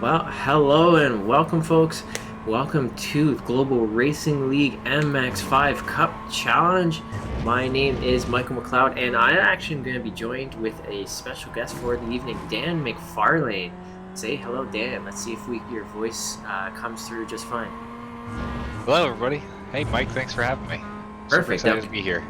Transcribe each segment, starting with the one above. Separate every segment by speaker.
Speaker 1: Well, hello and welcome, folks. Welcome to Global Racing League MX5 Cup Challenge. My name is Michael McLeod, and I actually am going to be joined with a special guest for the evening, Dan McFarlane. Say hello, Dan. Let's see if your voice comes through just fine.
Speaker 2: Hello, everybody. Hey, Mike, thanks for having me. Super
Speaker 1: Perfect.
Speaker 2: excited
Speaker 1: Okay.
Speaker 2: to be here.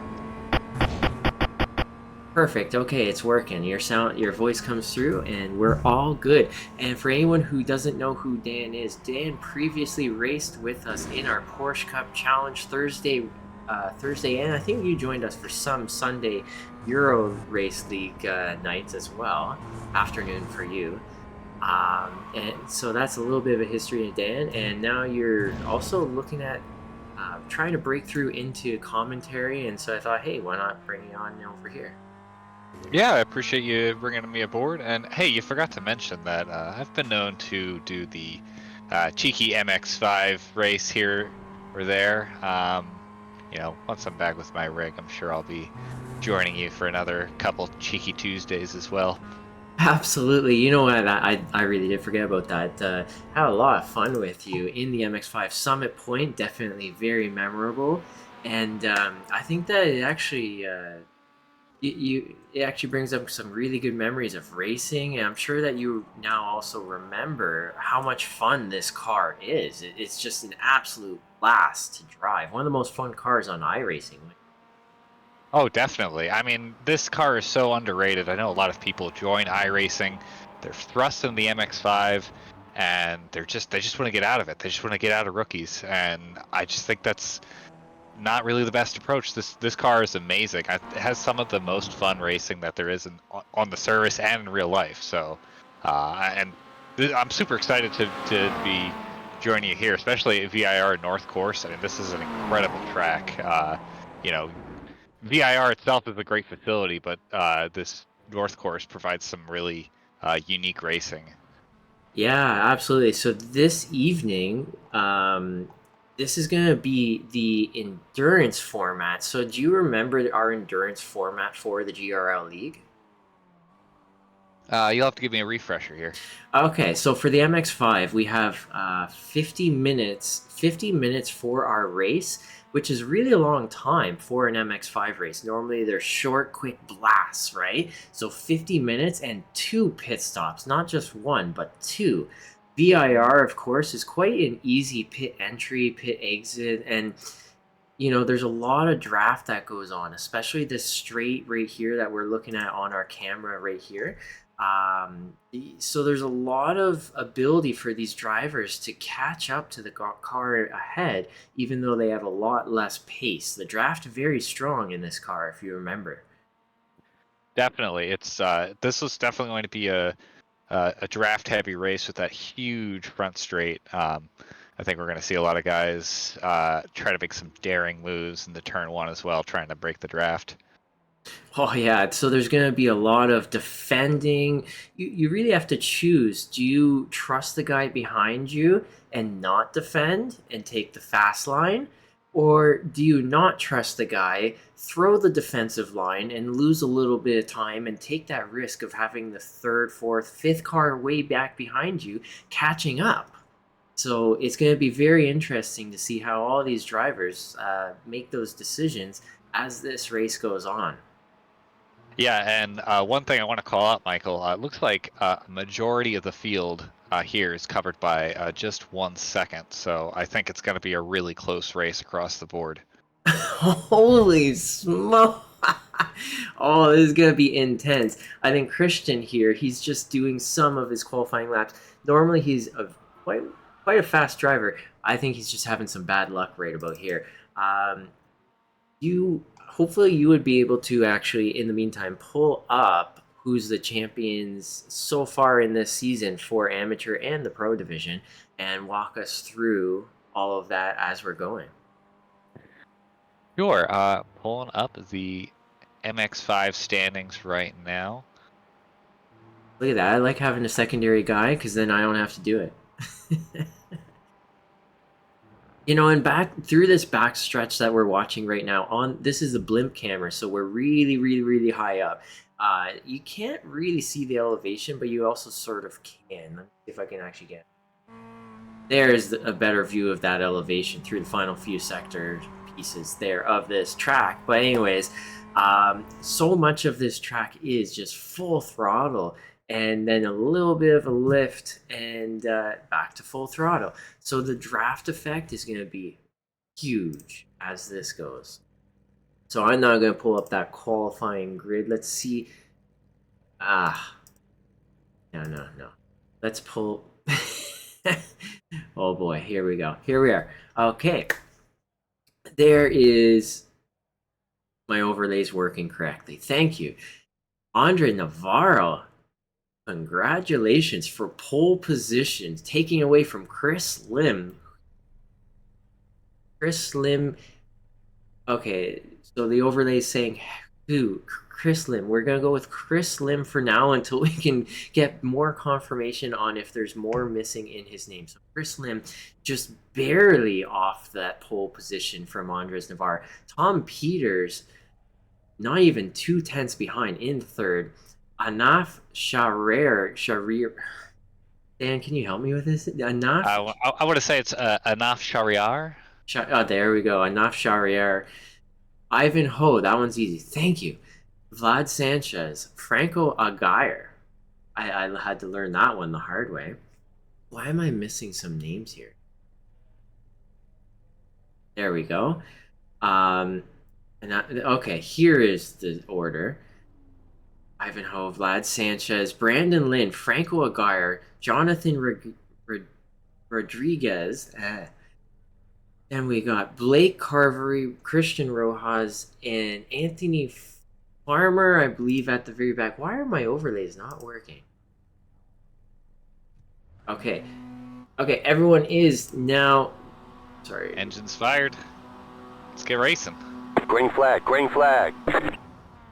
Speaker 1: Perfect. Okay, it's working. Your voice comes through, and we're all good. And for anyone who doesn't know who Dan is, Dan previously raced with us in our Porsche Cup Challenge Thursday, and I think you joined us for some Sunday Euro Race League nights as well, afternoon for you. And so that's a little bit of a history of Dan. And now you're also looking at trying to break through into commentary. And so I thought, hey, why not bring you on over here?
Speaker 2: Yeah, I appreciate you bringing me aboard. And hey, you forgot to mention that I've been known to do the cheeky MX5 race here or there. Once I'm back with my rig, I'm sure I'll be joining you for another couple cheeky Tuesdays as well.
Speaker 1: Absolutely. You know what? I really did forget about that. Had a lot of fun with you in the MX5 Summit Point. Definitely very memorable. And I think that it actually brings up some really good memories of racing. And I'm sure that you now also remember how much fun this car is. It's just an absolute blast to drive. One of the most fun cars on iRacing.
Speaker 2: Oh, definitely. I mean, this car is so underrated. I know a lot of people join iRacing, they're thrust in the MX5, and they just want to get out of it. They just want to get out of rookies, and I just think that's not really the best approach. This car is amazing. It has some of the most fun racing that there is on the service and in real life. So, I'm super excited to be joining you here, especially at VIR North Course. I mean, this is an incredible track. You know, VIR itself is a great facility, but this North Course provides some really unique racing.
Speaker 1: Yeah, absolutely. So this evening, this is going to be the endurance format. So do you remember our endurance format for the GRL League?
Speaker 2: You'll have to give me a refresher here.
Speaker 1: Okay, so for the MX5, we have 50 minutes for our race, which is really a long time for an MX5 race. Normally they're short, quick blasts, right? So 50 minutes and two pit stops, not just one, but two. VIR, of course, is quite an easy pit entry, pit exit, and there's a lot of draft that goes on, especially this straight right here that we're looking at on our camera right here. So there's a lot of ability for these drivers to catch up to the car ahead, even though they have a lot less pace. The draft very strong in this car, if you remember.
Speaker 2: Definitely, it's this was definitely going to be a draft heavy race with that huge front straight. I think we're going to see a lot of guys try to make some daring moves in the turn one as well, trying to break the draft.
Speaker 1: Oh yeah, so there's going to be a lot of defending. You really have to choose. Do you trust the guy behind you and not defend and take the fast line? Or do you not trust the guy, throw the defensive line and lose a little bit of time and take that risk of having the third, fourth, fifth car way back behind you catching up? So it's going to be very interesting to see how all these drivers make those decisions as this race goes on.
Speaker 2: Yeah, and one thing I want to call out, Michael, it looks like a majority of the field here is covered by just 1 second. So I think it's going to be a really close race across the board.
Speaker 1: Holy smoke! Oh, this is gonna be intense. I think Christian here, he's just doing some of his qualifying laps. Normally, he's quite quite a fast driver. I think he's just having some bad luck right about here. You hopefully you would be able to actually, in the meantime, pull up who's the champions so far in this season for amateur and the pro division, and walk us through all of that as we're going.
Speaker 2: Sure. Pulling up the MX5 standings right now.
Speaker 1: Look at that. I like having a secondary guy because then I don't have to do it. You know, and back through this back stretch that we're watching right now, on this is a blimp camera, so we're really, really, really high up. You can't really see the elevation, but you also sort of can. Let me see if I can actually get. There's a better view of that elevation through the final few sector pieces there of this track. But anyways, so much of this track is just full throttle, and then a little bit of a lift, and back to full throttle. So the draft effect is going to be huge as this goes. So I'm now going to pull up that qualifying grid. Let's see. No. Let's pull. Oh boy, here we go. Here we are. Okay. There is my overlays working correctly. Thank you. Andre Navarro, congratulations for pole position, taking away from Chris Lim. Chris Lim. Okay, so the overlay is saying who? Chris Lim. We're gonna go with Chris Lim for now until we can get more confirmation on if there's more missing in his name. So Chris Lim just barely off that pole position from Andres Navarro. Tom Peters, not even 2/10 behind in third. Anaf Sharir. Dan, can you help me with this? Anaf.
Speaker 2: I want to say it's Anaf Shariar.
Speaker 1: Oh, there we go. Anaf Sharir. Ivan Ho. That one's easy. Thank you. Vlad Sanchez, Franco Aguirre. I had to learn that one the hard way. Why am I missing some names here? There we go. Okay, here is the order. Ivanhoe, Vlad Sanchez, Brandon Lynn, Franco Aguirre, Jonathan Rodriguez. Then we got Blake Carvery, Christian Rojas, and Anthony Farmer, I believe, at the very back. Why are my overlays not working? Okay. Okay, everyone is now... Sorry.
Speaker 2: Engines fired. Let's get racing.
Speaker 3: Green flag, green flag.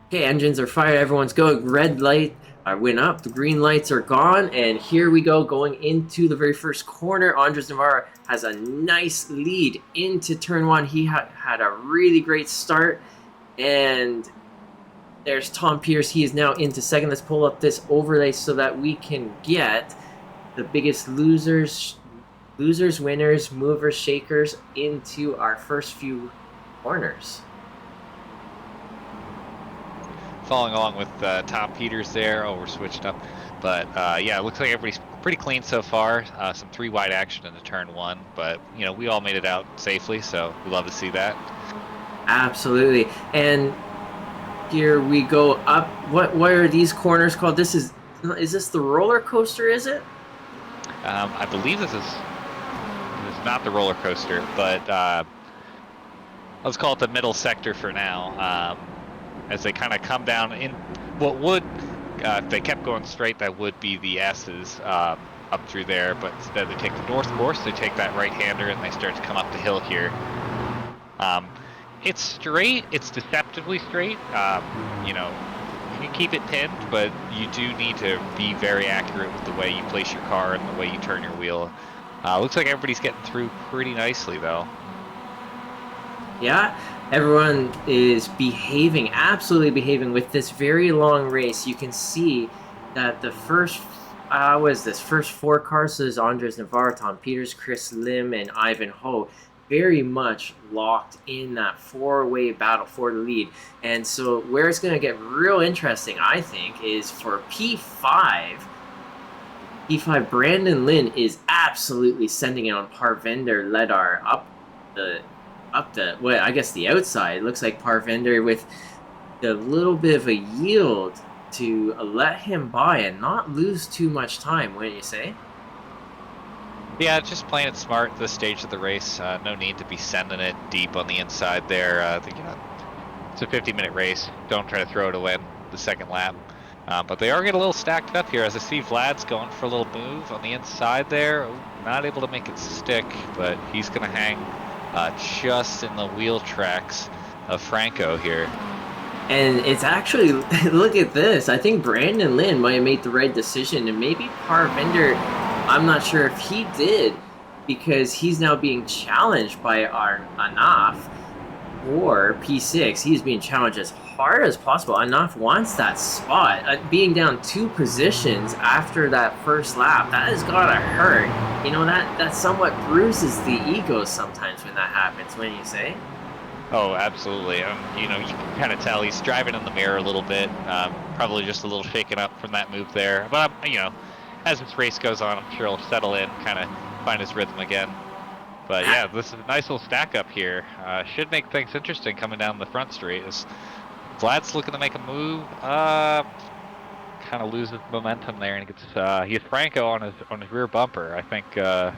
Speaker 1: Okay, engines are fired. Everyone's going. Red light went up. The green lights are gone. And here we go, going into the very first corner. Andres Navarro has a nice lead into turn one. He had a really great start. And there's Tom Peters. He is now into second. Let's pull up this overlay so that we can get the biggest losers, winners, movers, shakers into our first few corners.
Speaker 2: Following along with Tom Peters there. Oh, we're switched up. But yeah, it looks like everybody's pretty clean so far. Some 3 wide action into turn 1. But, you know, we all made it out safely, so we love to see that.
Speaker 1: Absolutely. And here we go up. What are these corners called? Is this the roller coaster, is it?
Speaker 2: I believe this is not the roller coaster, but let's call it the middle sector for now. As they kind of come down in what would, if they kept going straight, that would be the S's up through there, but instead they take the north course, they take that right-hander, and they start to come up the hill here. It's straight, it's deceptively straight. You know, you can keep it pinned, but you do need to be very accurate with the way you place your car and the way you turn your wheel. Looks like everybody's getting through pretty nicely, though.
Speaker 1: Yeah, everyone is behaving, absolutely behaving with this very long race. You can see that the first, first 4 cars, so there's Andres Navarro, Tom Peters, Chris Lim, and Ivan Ho, very much locked in that 4-way battle for the lead. And so where it's going to get real interesting, I think, is for P5. P5, Brandon Lynn is absolutely sending it on Parvinder Ledar up the outside. It looks like Parvinder with a little bit of a yield to let him by and not lose too much time, wouldn't you say?
Speaker 2: Yeah, just playing it smart at this stage of the race. No need to be sending it deep on the inside there. You know, it's a 50-minute race. Don't try to throw it away in the second lap. But they are getting a little stacked up here as I see Vlad's going for a little move on the inside there. Not able to make it stick, but he's going to hang just in the wheel tracks of Franco here.
Speaker 1: And it's actually, look at this. I think Brandon Lynn might have made the right decision, and maybe Parvinder, I'm not sure if he did, because he's now being challenged by our Anaf for P6. He's being challenged as hard as possible. Anaf wants that spot. Being down 2 positions after that first lap, that has gotta hurt. You know, that somewhat bruises the ego sometimes when that happens, wouldn't you say?
Speaker 2: Oh, absolutely. You know, you can kind of tell he's driving in the mirror a little bit. Probably just a little shaken up from that move there. But, you know, as this race goes on, I'm sure he'll settle in, kind of find his rhythm again. But yeah, this is a nice little stack up here. Should make things interesting coming down the front straight. As Vlad's looking to make a move, kind of loses momentum there, and he has Franco on his rear bumper. I think we're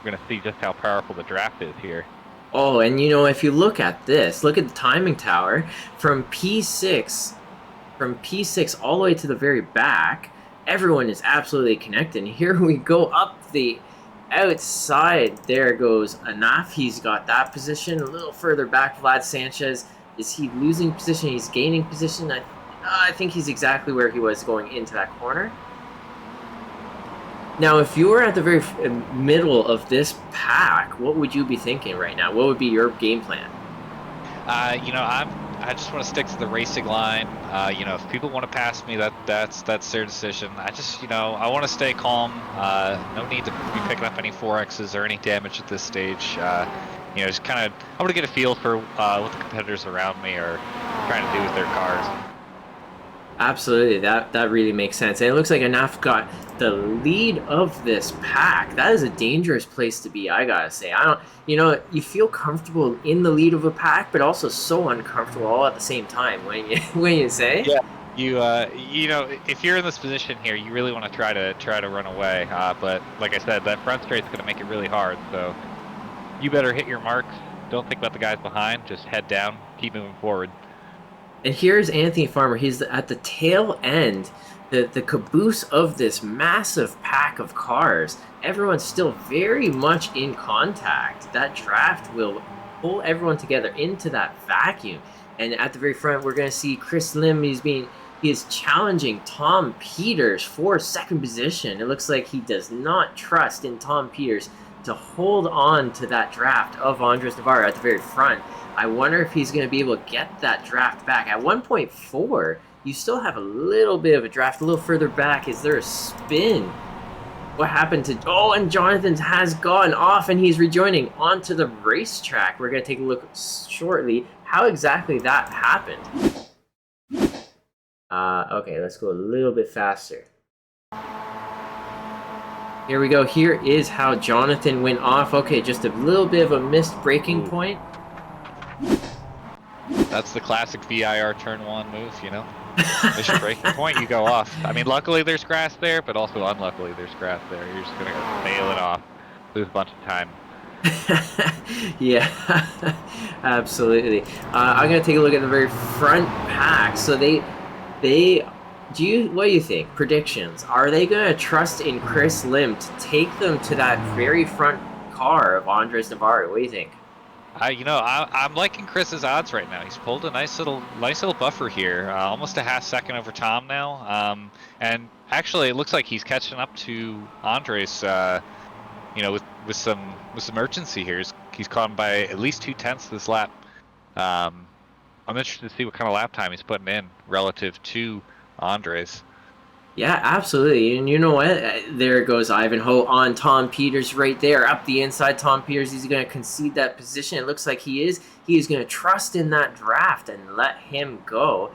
Speaker 2: gonna see just how powerful the draft is here.
Speaker 1: Oh, and you know, if you look at this, look at the timing tower from P6 all the way to the very back. Everyone is absolutely connected. And here we go up the outside. There goes Anaf. He's got that position. A little further back, Vlad Sanchez. Is he losing position? He's gaining position. I think he's exactly where he was going into that corner. Now, if you were at the very middle of this pack, what would you be thinking right now? What would be your game plan?
Speaker 2: You know, I just want to stick to the racing line. You know, if people want to pass me, that's their decision. You know, I want to stay calm. No need to be picking up any 4Xs or any damage at this stage. You know, just kind of, I want to get a feel for what the competitors around me are trying to do with their cars.
Speaker 1: Absolutely, that really makes sense. And it looks like Anaf got the lead of this pack. That is a dangerous place to be, I gotta say. You know, you feel comfortable in the lead of a pack, but also so uncomfortable all at the same time. When you say,
Speaker 2: yeah, you know, if you're in this position here, you really want to try to run away. But like I said, that front straight's going to make it really hard. So you better hit your marks. Don't think about the guys behind. Just head down. Keep moving forward.
Speaker 1: And here's Anthony Farmer. He's at the tail end, the caboose of this massive pack of cars. Everyone's still very much in contact. That draft will pull everyone together into that vacuum. And at the very front, we're going to see Chris Lim. He is challenging Tom Peters for second position. It looks like he does not trust in Tom Peters to hold on to that draft of Andres Navarro at the very front. I wonder if he's going to be able to get that draft back. At 1.4, you still have a little bit of a draft. A little further back, is there a spin? What happened to... Oh, and Jonathan has gone off, and he's rejoining onto the racetrack. We're going to take a look shortly how exactly that happened. Okay, let's go a little bit faster. Here we go. Here is how Jonathan went off. Okay, just a little bit of a missed braking point.
Speaker 2: That's the classic VIR turn 1 move, you know? Miss your braking point, you go off. I mean, luckily there's grass there, but also unluckily there's grass there. You're just going to nail it off, lose a bunch of time.
Speaker 1: Yeah, absolutely. I'm going to take a look at the very front pack. So what do you think? Predictions. Are they going to trust in Chris Lim to take them to that very front car of Andres Navarro? What do you think?
Speaker 2: You know, I'm liking Chris's odds right now. He's pulled a nice little buffer here, almost a half second over Tom now. And actually, it looks like he's catching up to Andres. You know, with some urgency here. He's caught him by at least 2/10 this lap. I'm interested to see what kind of lap time he's putting in relative to Andres.
Speaker 1: Yeah, absolutely. And you know what? There goes Ivanhoe on Tom Peters right there. Up the inside, Tom Peters, he's going to concede that position. It looks like he is. He is going to trust in that draft and let him go.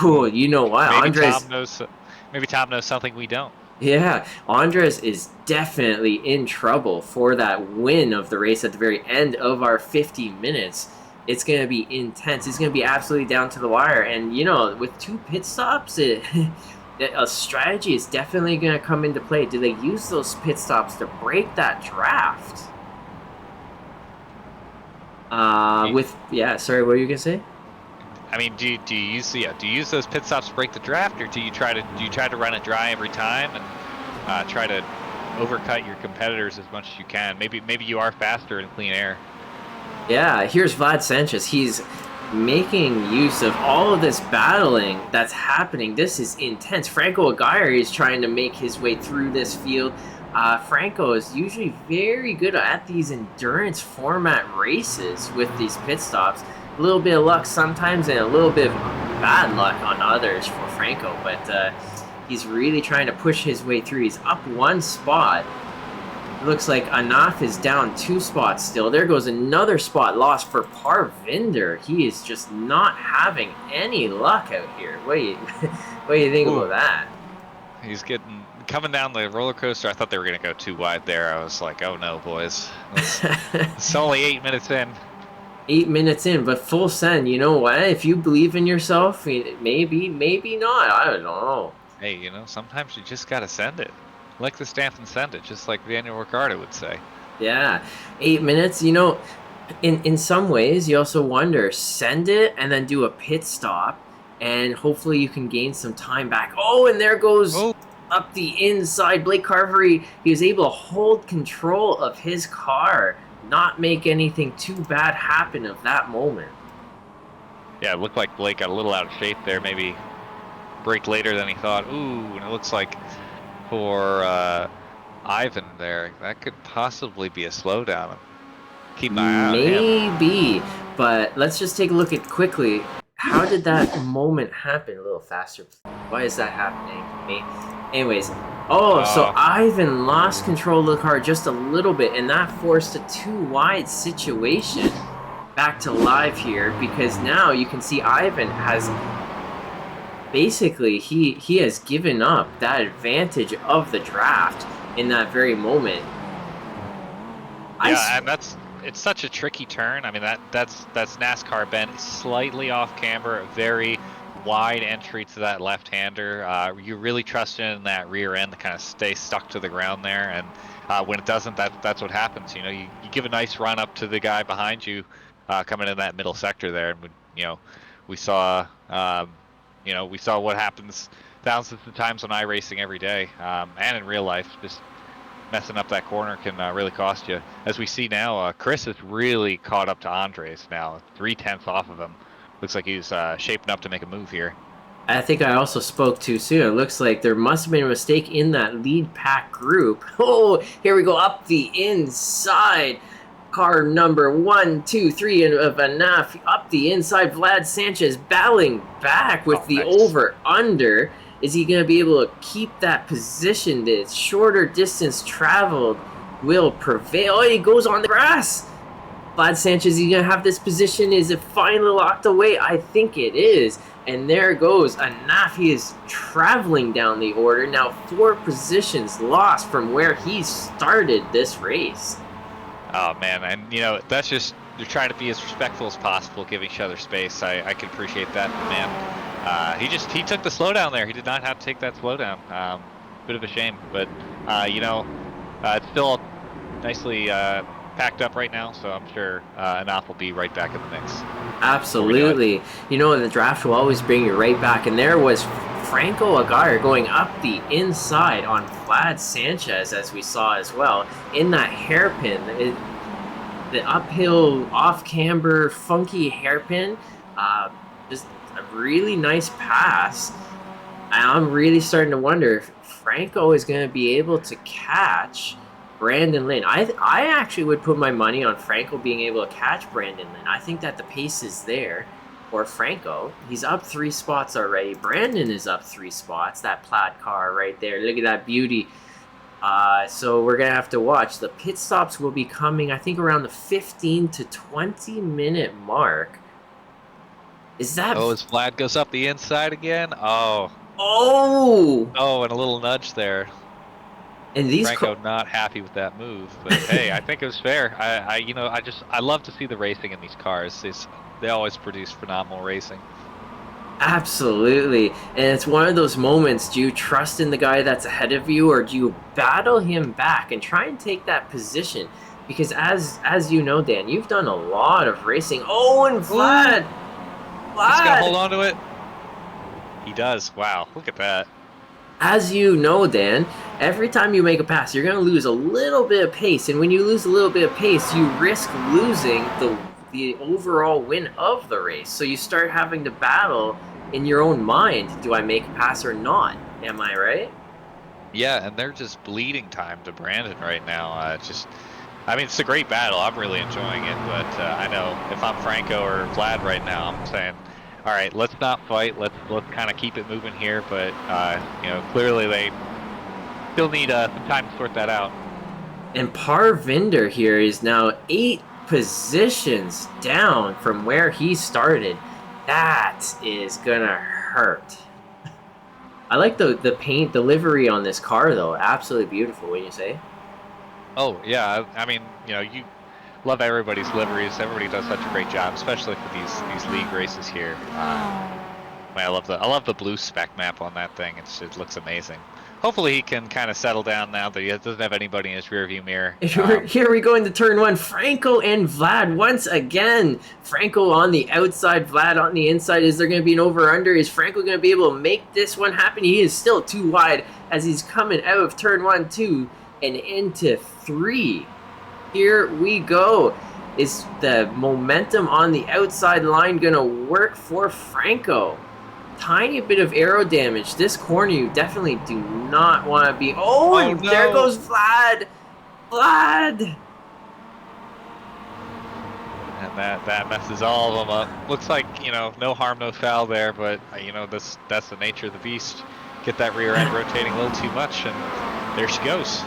Speaker 1: Ooh, you know what?
Speaker 2: Maybe Tom knows something we don't.
Speaker 1: Yeah, Andres is definitely in trouble for that win of the race at the very end of our 50 minutes. It's going to be intense. It's going to be absolutely down to the wire. And, you know, with 2 pit stops, a strategy is definitely going to come into play. Do they use those pit stops to break that draft? Sorry, what were you going to say?
Speaker 2: I mean, do you use those pit stops to break the draft, or do you try to run it dry every time and try to overcut your competitors as much as you can? Maybe you are faster in clean air.
Speaker 1: Yeah, here's Vlad Sanchez. He's making use of all of this battling that's happening. This is intense. Franco Aguirre is trying to make his way through this field. Franco is usually very good at these endurance format races with these pit stops. A little bit of luck sometimes and a little bit of bad luck on others for Franco, but he's really trying to push his way through. He's up 1 spot. It looks like Anaf is down 2 spots still. There goes another spot lost for Parvinder. He is just not having any luck out here. What do you think about that?
Speaker 2: He's coming down the roller coaster. I thought they were going to go too wide there. I was like, oh no, boys. It's only 8 minutes in.
Speaker 1: 8 minutes in, but full send. You know what? If you believe in yourself, maybe not. I don't know.
Speaker 2: Hey, you know, sometimes you just got to send it. Like the stamp and send it, just like Daniel Ricciardo would say.
Speaker 1: Yeah, 8 minutes. You know, in some ways, you also wonder, send it and then do a pit stop, and hopefully you can gain some time back. Oh, and there goes up the inside. Blake Carver, he was able to hold control of his car, not make anything too bad happen of that moment.
Speaker 2: Yeah, it looked like Blake got a little out of shape there. Maybe braked later than he thought. Ooh, and it looks like for Ivan there, that could possibly be a slowdown. Keep an eye out.
Speaker 1: Maybe, but let's just take a look at quickly. How did that moment happen? A little faster. Why is that happening to me? Anyways, so Ivan lost control of the car just a little bit, and that forced a 2-wide situation back to live here, because now you can see Ivan has basically he has given up that advantage of the draft in that very moment.
Speaker 2: Yeah, and it's such a tricky turn. I mean, that's NASCAR bend slightly off camber, very wide entry to that left-hander. You really trust in that rear end to kind of stay stuck to the ground there, and when it doesn't, that's what happens. You know, you give a nice run up to the guy behind you coming in that middle sector there, and we saw what happens thousands of times on iRacing every day, and in real life. Just messing up that corner can really cost you. As we see now, Chris has really caught up to Andres now, 3/10 off of him. Looks like he's shaping up to make a move here.
Speaker 1: I think I also spoke too soon. It looks like there must have been a mistake in that lead pack group. Oh, here we go up the inside. Car number 1, 2, 3 of Anaf up the inside. Vlad Sanchez battling back with the
Speaker 2: nice.
Speaker 1: over-under. Is he going to be able to keep that position? The shorter distance traveled will prevail. Oh, he goes on the grass. Vlad Sanchez, is he going to have this position? Is it finally locked away? I think it is. And there goes Anaf. He is traveling down the order. Now 4 positions lost from where he started this race.
Speaker 2: Oh, man. And, that's just, they're trying to be as respectful as possible, give each other space. I can appreciate that, man. He took the slowdown there. He did not have to take that slowdown. Bit of a shame, but it's still nicely packed up right now, so I'm sure Anaf will be right back in the mix.
Speaker 1: Absolutely. The draft will always bring you right back, and there was Franco Aguirre going up the inside on Vlad Sanchez, as we saw as well, in that hairpin. The uphill, off-camber, funky hairpin. Just a really nice pass. I'm really starting to wonder if Franco is going to be able to catch Brandon Lynn. I actually would put my money on Franco being able to catch Brandon Lynn. I think that the pace is there for Franco. He's up 3 spots already. Brandon is up 3 spots. That plaid car right there. Look at that beauty. So we're going to have to watch. The pit stops will be coming, I think, around the 15 to 20 minute mark. Is that...
Speaker 2: Oh, as Vlad goes up the inside again? Oh, and a little nudge there.
Speaker 1: And these
Speaker 2: Franco not happy with that move, but hey, I think it was fair. I love to see the racing in these cars. They always produce phenomenal racing.
Speaker 1: Absolutely. And it's one of those moments, do you trust in the guy that's ahead of you, or do you battle him back and try and take that position? Because as you know, Dan, you've done a lot of racing. Oh, and Vlad!
Speaker 2: He's got to hold on to it. He does. Wow, look at that.
Speaker 1: As you know, Dan, every time you make a pass, you're going to lose a little bit of pace. And when you lose a little bit of pace, you risk losing the overall win of the race. So you start having to battle in your own mind. Do I make a pass or not? Am I right?
Speaker 2: Yeah, and they're just bleeding time to Brandon right now. I mean, it's a great battle. I'm really enjoying it, but I know if I'm Franco or Vlad right now, I'm saying, all right, let's not fight. Let's kind of keep it moving here. But you know, clearly they still need some time to sort that out.
Speaker 1: And Parvinder here is now 8 positions down from where he started. That is gonna hurt. I like the paint, the livery on this car though. Absolutely beautiful, wouldn't you say?
Speaker 2: Oh yeah, I mean, you know, you love everybody's liveries. Everybody does such a great job, especially for these league races here. I love the blue spec map on that thing. It looks amazing. Hopefully he can kind of settle down now that he doesn't have anybody in his rearview mirror.
Speaker 1: Here we go into turn 1. Franco and Vlad once again. Franco on the outside, Vlad on the inside. Is there going to be an over-under? Is Franco going to be able to make this one happen? He is still too wide as he's coming out of turn 1, 2, and into 3. Here we go. Is the momentum on the outside line going to work for Franco? Tiny bit of aero damage. This corner you definitely do not want to be. Oh, and
Speaker 2: no.
Speaker 1: There goes Vlad. Vlad.
Speaker 2: And that messes all of them up. Looks like, you know, no harm, no foul there, but you know, that's the nature of the beast. Get that rear end rotating a little too much, and there she goes.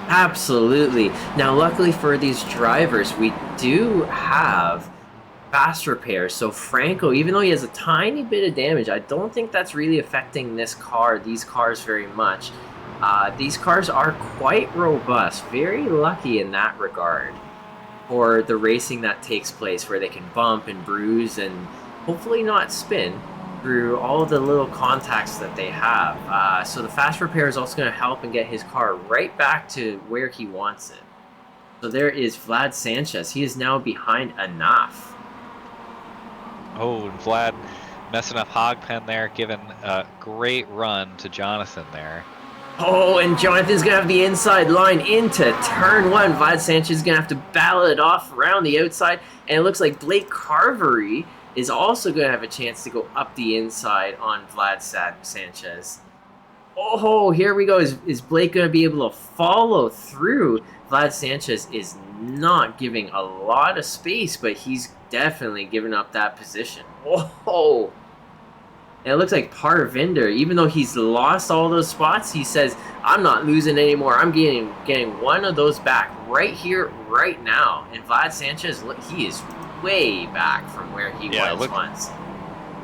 Speaker 1: Absolutely. Now, luckily for these drivers, we do have fast repairs. So Franco, even though he has a tiny bit of damage, I don't think that's really affecting these cars very much. These cars are quite robust, very lucky in that regard for the racing that takes place, where they can bump and bruise and hopefully not spin through all of the little contacts that they have. So the fast repair is also going to help and get his car right back to where he wants it. So there is Vlad Sanchez. He is now behind Enough.
Speaker 2: Oh, and Vlad messing up Hogpen there, giving a great run to Jonathan there.
Speaker 1: Oh, and Jonathan's going to have the inside line into turn 1. Vlad Sanchez is going to have to battle it off around the outside. And it looks like Blake Carvery is also going to have a chance to go up the inside on Vlad Sanchez. Oh, here we go. Is Blake going to be able to follow through? Vlad Sanchez is not giving a lot of space, but he's definitely giving up that position. Oh, and it looks like Parvinder, even though he's lost all those spots, he says, I'm not losing anymore. I'm getting one of those back right here, right now. And Vlad Sanchez, he is way back from where he was once.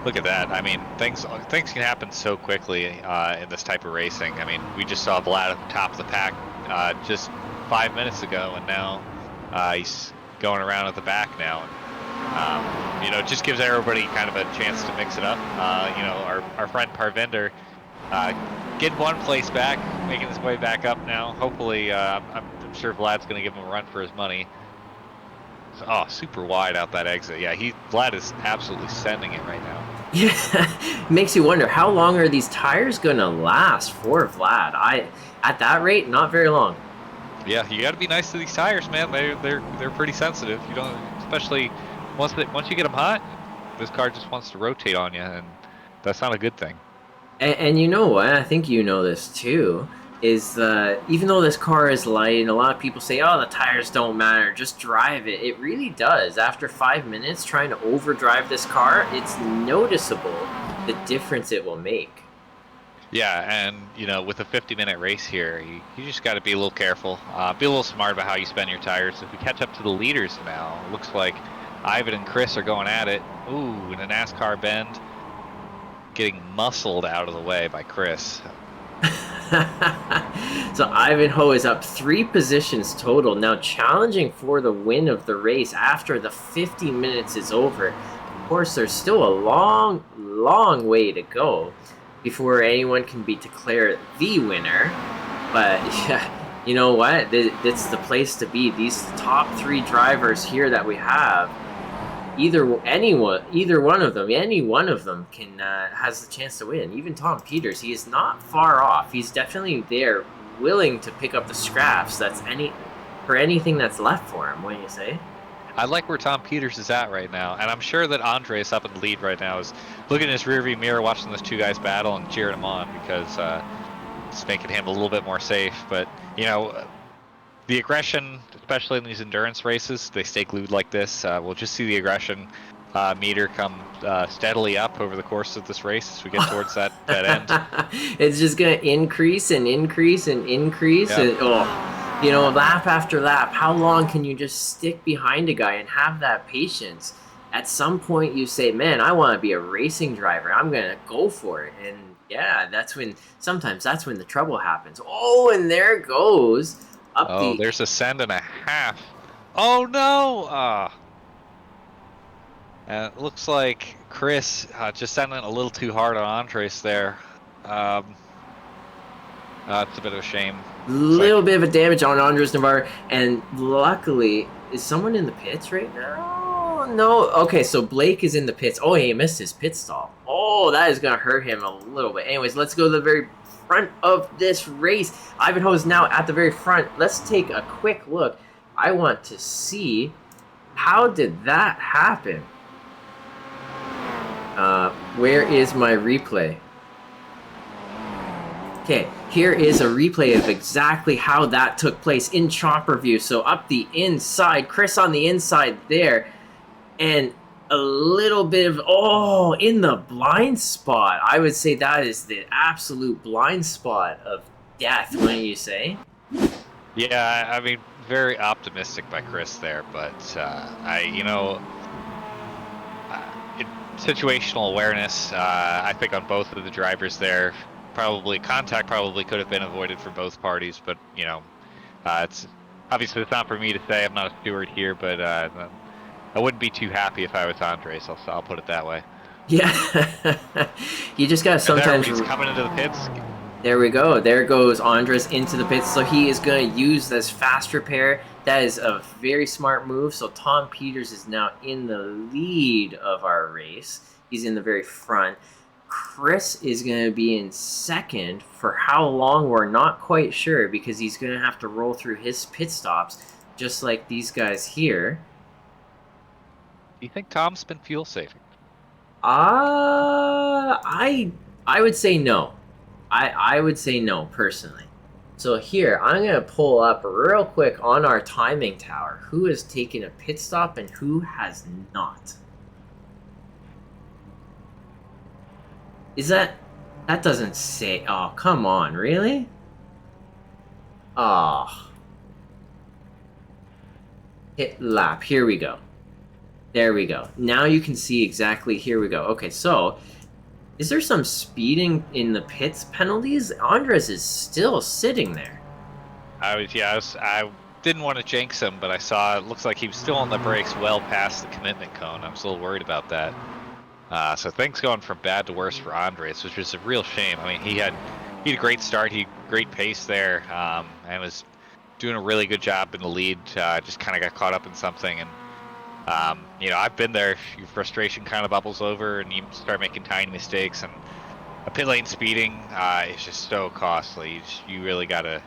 Speaker 2: Look at that. I mean, things can happen so quickly in this type of racing. I mean, we just saw Vlad at the top of the pack just 5 minutes ago, and now he's going around at the back now. You know, it just gives everybody kind of a chance to mix it up. You know, our friend Parvinder getting one place back, making his way back up now. Hopefully, I'm sure Vlad's going to give him a run for his money. Oh, super wide out that exit. Yeah, Vlad is absolutely sending it right now.
Speaker 1: Yeah, makes you wonder, how long are these tires going to last for Vlad? At that rate, not very long.
Speaker 2: Yeah, you got to be nice to these tires, man. They're pretty sensitive. You don't, especially once you get them hot, this car just wants to rotate on you, and that's not a good thing.
Speaker 1: And you know what? I think you know this too. Is even though this car is light, and a lot of people say, oh, the tires don't matter, just drive it. It really does. After 5 minutes trying to overdrive this car, it's noticeable the difference it will make.
Speaker 2: Yeah, and you know, with a 50-minute race here, you just got to be a little careful, be a little smart about how you spend your tires. If we catch up to the leaders now, it looks like Ivan and Chris are going at it. Ooh, in a NASCAR bend, getting muscled out of the way by Chris.
Speaker 1: So Ivanhoe is up 3 positions total, now challenging for the win of the race after the 50 minutes is over. Of course, there's still a long, long way to go before anyone can be declared the winner. But yeah, you know what? It's the place to be. These top 3 drivers here that we have, any one of them can has the chance to win. Even Tom Peters, he is not far off. He's definitely there, willing to pick up the scraps. For anything that's left for him. What do you say?
Speaker 2: I like where Tom Peters is at right now, and I'm sure that Andres up in the lead right now is looking in his rearview mirror, watching those 2 guys battle and cheering him on, because Just making him a little bit more safe. But, you know, the aggression, especially in these endurance races, they stay glued like this. We'll just see the aggression meter come steadily up over the course of this race as we get towards that end.
Speaker 1: It's just gonna increase and increase and increase,
Speaker 2: Yep.
Speaker 1: and oh, you know, lap after lap. How long can you just stick behind a guy and have that patience? At some point, you say, "Man, I want to be a racing driver. I'm gonna go for it." And yeah, sometimes that's when the trouble happens. Oh, and there goes up
Speaker 2: Oh,
Speaker 1: the.
Speaker 2: there's a send and a half. Oh no! And it looks like Chris just sending a little too hard on Andres there. It's a bit of a shame.
Speaker 1: Little bit of a damage on Andres Navarre, and luckily, is someone in the pits right now? No. Okay, so Blake is in the pits. Oh, he missed his pit stall. Oh, that is gonna hurt him a little bit. Anyways, let's go to the very front of this race. Ivanhoe is now at the very front. Let's take a quick look. I want to see how did that happen. Where is my replay? Okay, here is a replay of exactly how that took place in chopper view. So up the inside, Chris on the inside there, and a little bit of, in the blind spot. I would say that is the absolute blind spot of death, wouldn't you say?
Speaker 2: Yeah, I mean, very optimistic by Chris there, but situational awareness, I think on both of the drivers there, contact probably could have been avoided for both parties, but you know, it's not for me to say. I'm not a steward here, but I wouldn't be too happy if I was Andres. I'll put it that way.
Speaker 1: Yeah, you just gotta sometimes.
Speaker 2: He's coming into the pits.
Speaker 1: There we go. There goes Andres into the pits. So he is going to use this fast repair. That is a very smart move. So Tom Peters is now in the lead of our race. He's in the very front. Chris is going to be in second. For how long, we're not quite sure, because he's going to have to roll through his pit stops, just like these guys here.
Speaker 2: Do you think Tom's been fuel saving?
Speaker 1: I would say no. I would say no, personally. So here, I'm going to pull up real quick on our timing tower who has taken a pit stop and who has not. Is that doesn't say, oh, come on, really? Oh. Hit lap, here we go. There we go. Now you can see exactly, here we go. Okay, so is there some speeding in the pits penalties? Andres is still sitting there.
Speaker 2: I didn't want to jinx him, but I saw it looks like he was still on the brakes well past the commitment cone. I was a little worried about that. So things going from bad to worse for Andres, which was a real shame. I mean, he had a great start, great pace there, and was doing a really good job in the lead. Just kind of got caught up in something, and you know, I've been there. Your frustration kind of bubbles over, and you start making tiny mistakes. And a pit lane speeding is just so costly. You really gotta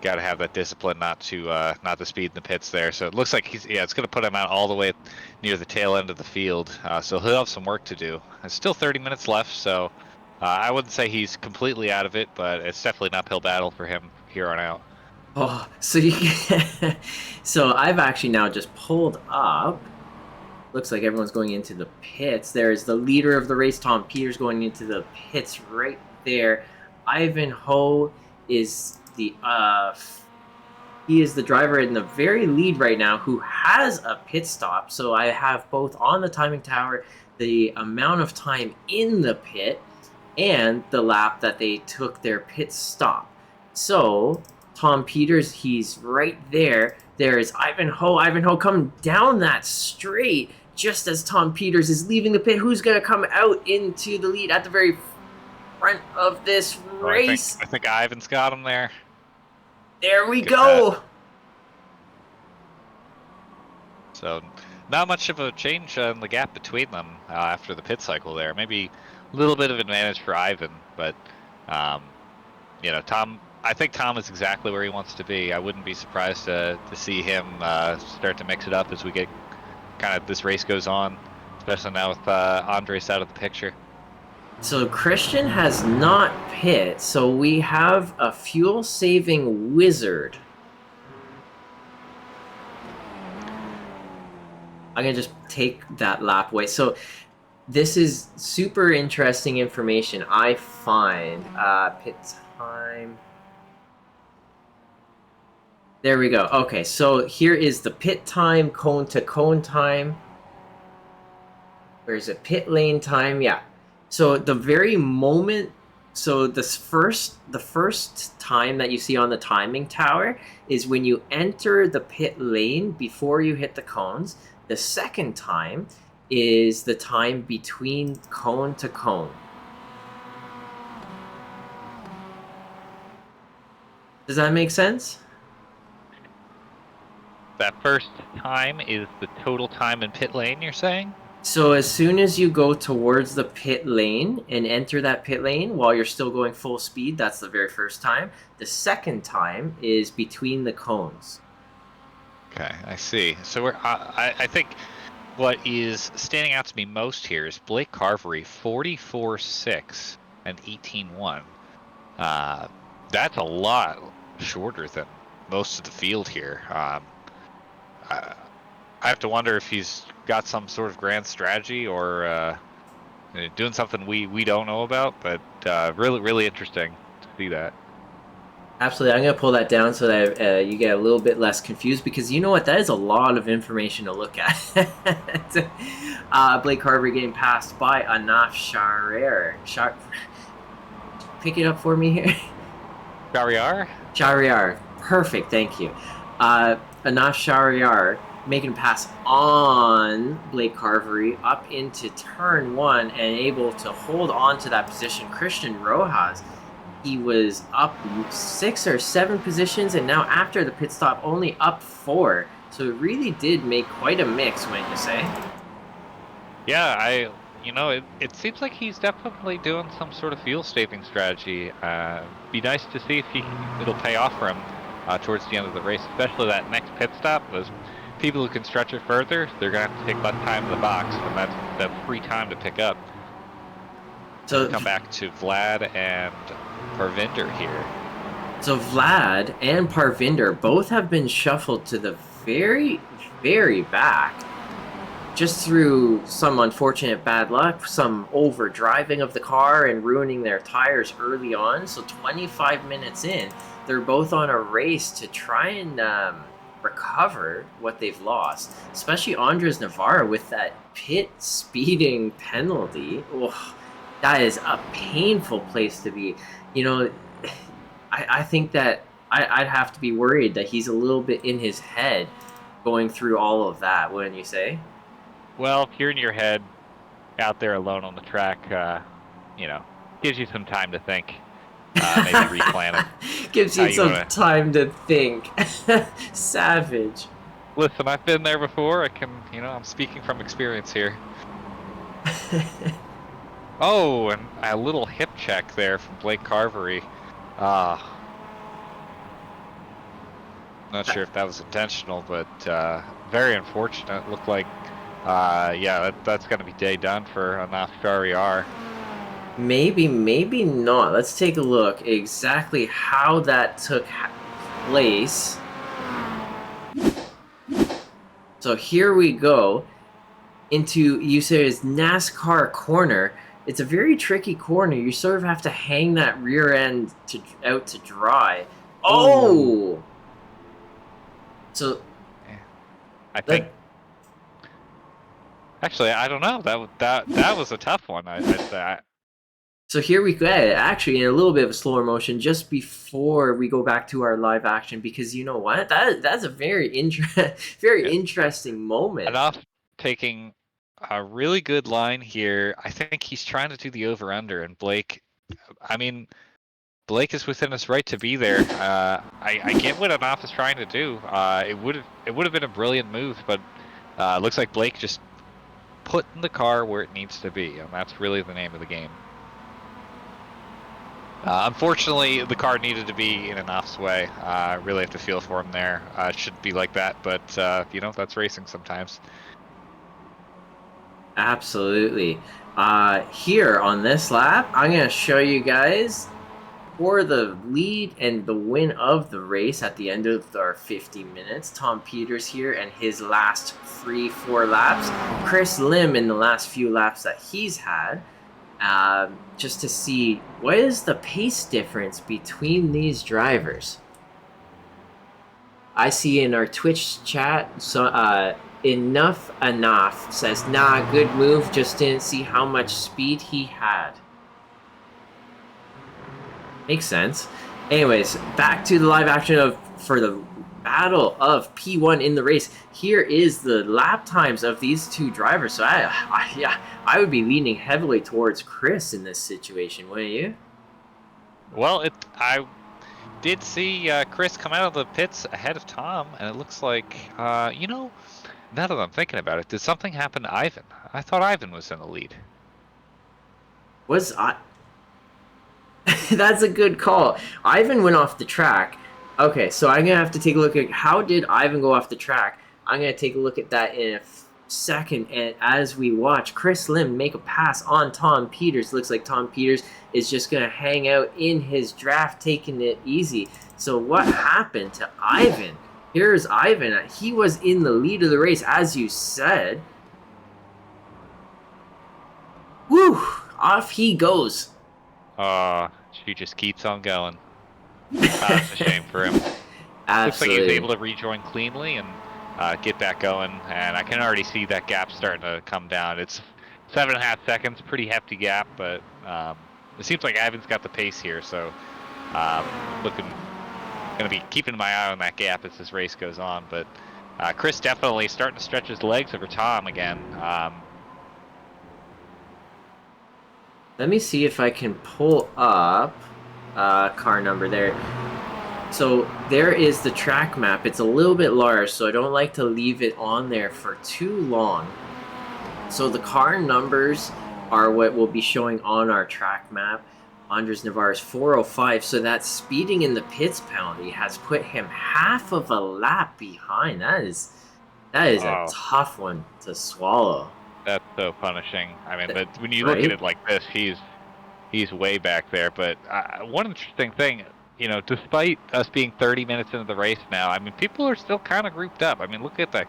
Speaker 2: have that discipline not to speed in the pits there. So it looks like it's gonna put him out all the way near the tail end of the field. So he'll have some work to do. There's still 30 minutes left, so I wouldn't say he's completely out of it, but it's definitely an uphill battle for him here on out.
Speaker 1: Oh, so so I've actually now just pulled up. Looks like everyone's going into the pits. There's the leader of the race, Tom Peters, going into the pits right there. Ivanhoe is the he is the driver in the very lead right now who has a pit stop. So I have both on the timing tower the amount of time in the pit and the lap that they took their pit stop. So Tom Peters, he's right there. There's Ivanhoe. Ivanhoe coming down that straight just as Tom Peters is leaving the pit. Who's going to come out into the lead at the very front of this race?
Speaker 2: I think Ivan's got him there.
Speaker 1: There we go.
Speaker 2: So not much of a change in the gap between them after the pit cycle there. Maybe a little bit of advantage for Ivan, but you know, I think Tom is exactly where he wants to be. I wouldn't be surprised to see him start to mix it up as we get this race goes on, especially now with Andres out of the picture.
Speaker 1: So Christian has not pit, so we have a fuel-saving wizard. I'm gonna just take that lap away. So this is super interesting information, I find. Pit time. There we go. Okay, so here is the pit time, cone to cone time. Where's it? Pit lane time, yeah. So the very moment, so the first time that you see on the timing tower is when you enter the pit lane before you hit the cones. The second time is the time between cone to cone. Does that make sense?
Speaker 2: That first time is the total time in pit lane, you're saying?
Speaker 1: So as soon as you go towards the pit lane and enter that pit lane while you're still going full speed, that's the very first time. The second time is between the cones.
Speaker 2: Okay, I see. So I think what is standing out to me most here is Blake Carvery, 44.6 and 18.1. That's a lot shorter than most of the field here. I have to wonder if he's got some sort of grand strategy or doing something we don't know about, but really interesting to see that.
Speaker 1: Absolutely. I'm going to pull that down so that you get a little bit less confused, because you know what? That is a lot of information to look at. Blake Carver getting passed by Anaf Sharir. Pick it up for me here. Shahryar. Perfect. Thank you. Anaf Shahryar making a pass on Blake Carvery up into turn 1 and able to hold on to that position. Christian Rojas, he was up 6 or 7 positions, and now after the pit stop only up 4. So it really did make quite a mix, wouldn't you say?
Speaker 2: Yeah, it seems like he's definitely doing some sort of fuel saving strategy. Be nice to see if it'll pay off for him towards the end of the race, especially that next pit stop. Those people who can stretch it further, they're gonna have to take less time in the box, and that's free time to pick up. So come back to Vlad and Parvinder here.
Speaker 1: So Vlad and Parvinder both have been shuffled to the very, very back, just through some unfortunate bad luck, some over driving of the car and ruining their tires early on. So 25 minutes in, they're both on a race to try and recover what they've lost, especially Andres Navarro with that pit speeding penalty. Oh, that is a painful place to be. You know, I think that I'd have to be worried that he's a little bit in his head going through all of that, wouldn't you say?
Speaker 2: Well, if you're in your head out there alone on the track, gives you some time to think. Maybe replan it.
Speaker 1: Gives you some time to think. Savage.
Speaker 2: Listen, I've been there before. I'm speaking from experience here. Oh, and a little hip check there from Blake Carvery. Not sure if that was intentional, but very unfortunate. Looked like, that's going to be day done for Anaf Shahryar.
Speaker 1: Maybe not. Let's take a look exactly how that took place. So here we go into, you said it's NASCAR corner. It's a very tricky corner. You sort of have to hang that rear end out to dry. Oh! So
Speaker 2: I think actually, I don't know. That was a tough one. I'd say.
Speaker 1: So here we go, actually in a little bit of a slower motion just before we go back to our live action, because you know what? That's a very interesting moment.
Speaker 2: Enough taking a really good line here. I think he's trying to do the over-under, and Blake is within his right to be there. I get what Enough is trying to do. It would have been a brilliant move, but looks like Blake just putting the car where it needs to be, and that's really the name of the game. Unfortunately, the car needed to be in Enoug's way. I really have to feel for him there. It shouldn't be like that, but that's racing sometimes.
Speaker 1: Absolutely. Here on this lap, I'm going to show you guys for the lead and the win of the race at the end of our 50 minutes. Tom Peters here and his last 3-4 laps. Chris Lim in the last few laps that he's had. Just to see what is the pace difference between these drivers. I see in our Twitch chat, so enough says, nah, good move, just didn't see how much speed he had. Makes sense. Anyways, back to the live action for the battle of P1 in the race. Here is the lap times of these two drivers. So I would be leaning heavily towards Chris in this situation, wouldn't you?
Speaker 2: Well, I did see Chris come out of the pits ahead of Tom, and it looks like, you know, now that I'm thinking about it, did something happen to Ivan? I thought Ivan was in the lead.
Speaker 1: Was I? That's a good call. Ivan went off the track. Okay, so I'm going to have to take a look at how did Ivan go off the track. I'm going to take a look at that in a second. And as we watch Chris Lim make a pass on Tom Peters, looks like Tom Peters is just going to hang out in his draft, taking it easy. So what happened to Ivan? Here's Ivan. He was in the lead of the race, as you said. Woo! Off he goes.
Speaker 2: She just keeps on going. That's a shame for him.
Speaker 1: Absolutely.
Speaker 2: Looks like he was able to rejoin cleanly and get back going, and I can already see that gap starting to come down. It's 7.5 seconds, pretty hefty gap, but it seems like Ivan's got the pace here, so gonna be keeping my eye on that gap as this race goes on. But Chris definitely starting to stretch his legs over Tom again.
Speaker 1: Let me see if I can pull up car number there. So there is the track map. It's a little bit large, so I don't like to leave it on there for too long. So the car numbers are what will be showing on our track map. Andres Navarro's 405, so that speeding in the pits penalty has put him half of a lap behind. That is a tough one to swallow.
Speaker 2: That's so punishing. I mean, but when you look at it like this, he's way back there. But one interesting thing, you know, despite us being 30 minutes into the race now, I mean, people are still kind of grouped up. I mean, look at the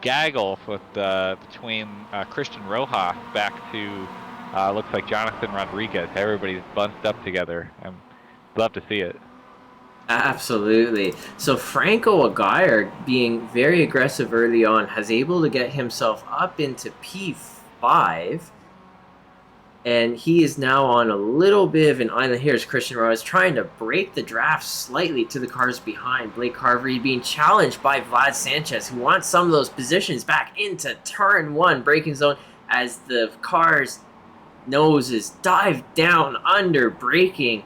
Speaker 2: gaggle with between Christian Rojas back to looks like Jonathan Rodriguez. Everybody's bunched up together. I'd love to see it.
Speaker 1: Absolutely. So Franco Aguirre, being very aggressive early on, has able to get himself up into P5. And he is now on a little bit of an island. Here's Christian Rojas trying to break the draft slightly to the cars behind. Blake Carvery being challenged by Vlad Sanchez, who wants some of those positions back into turn one braking zone as the car's noses dive down under braking,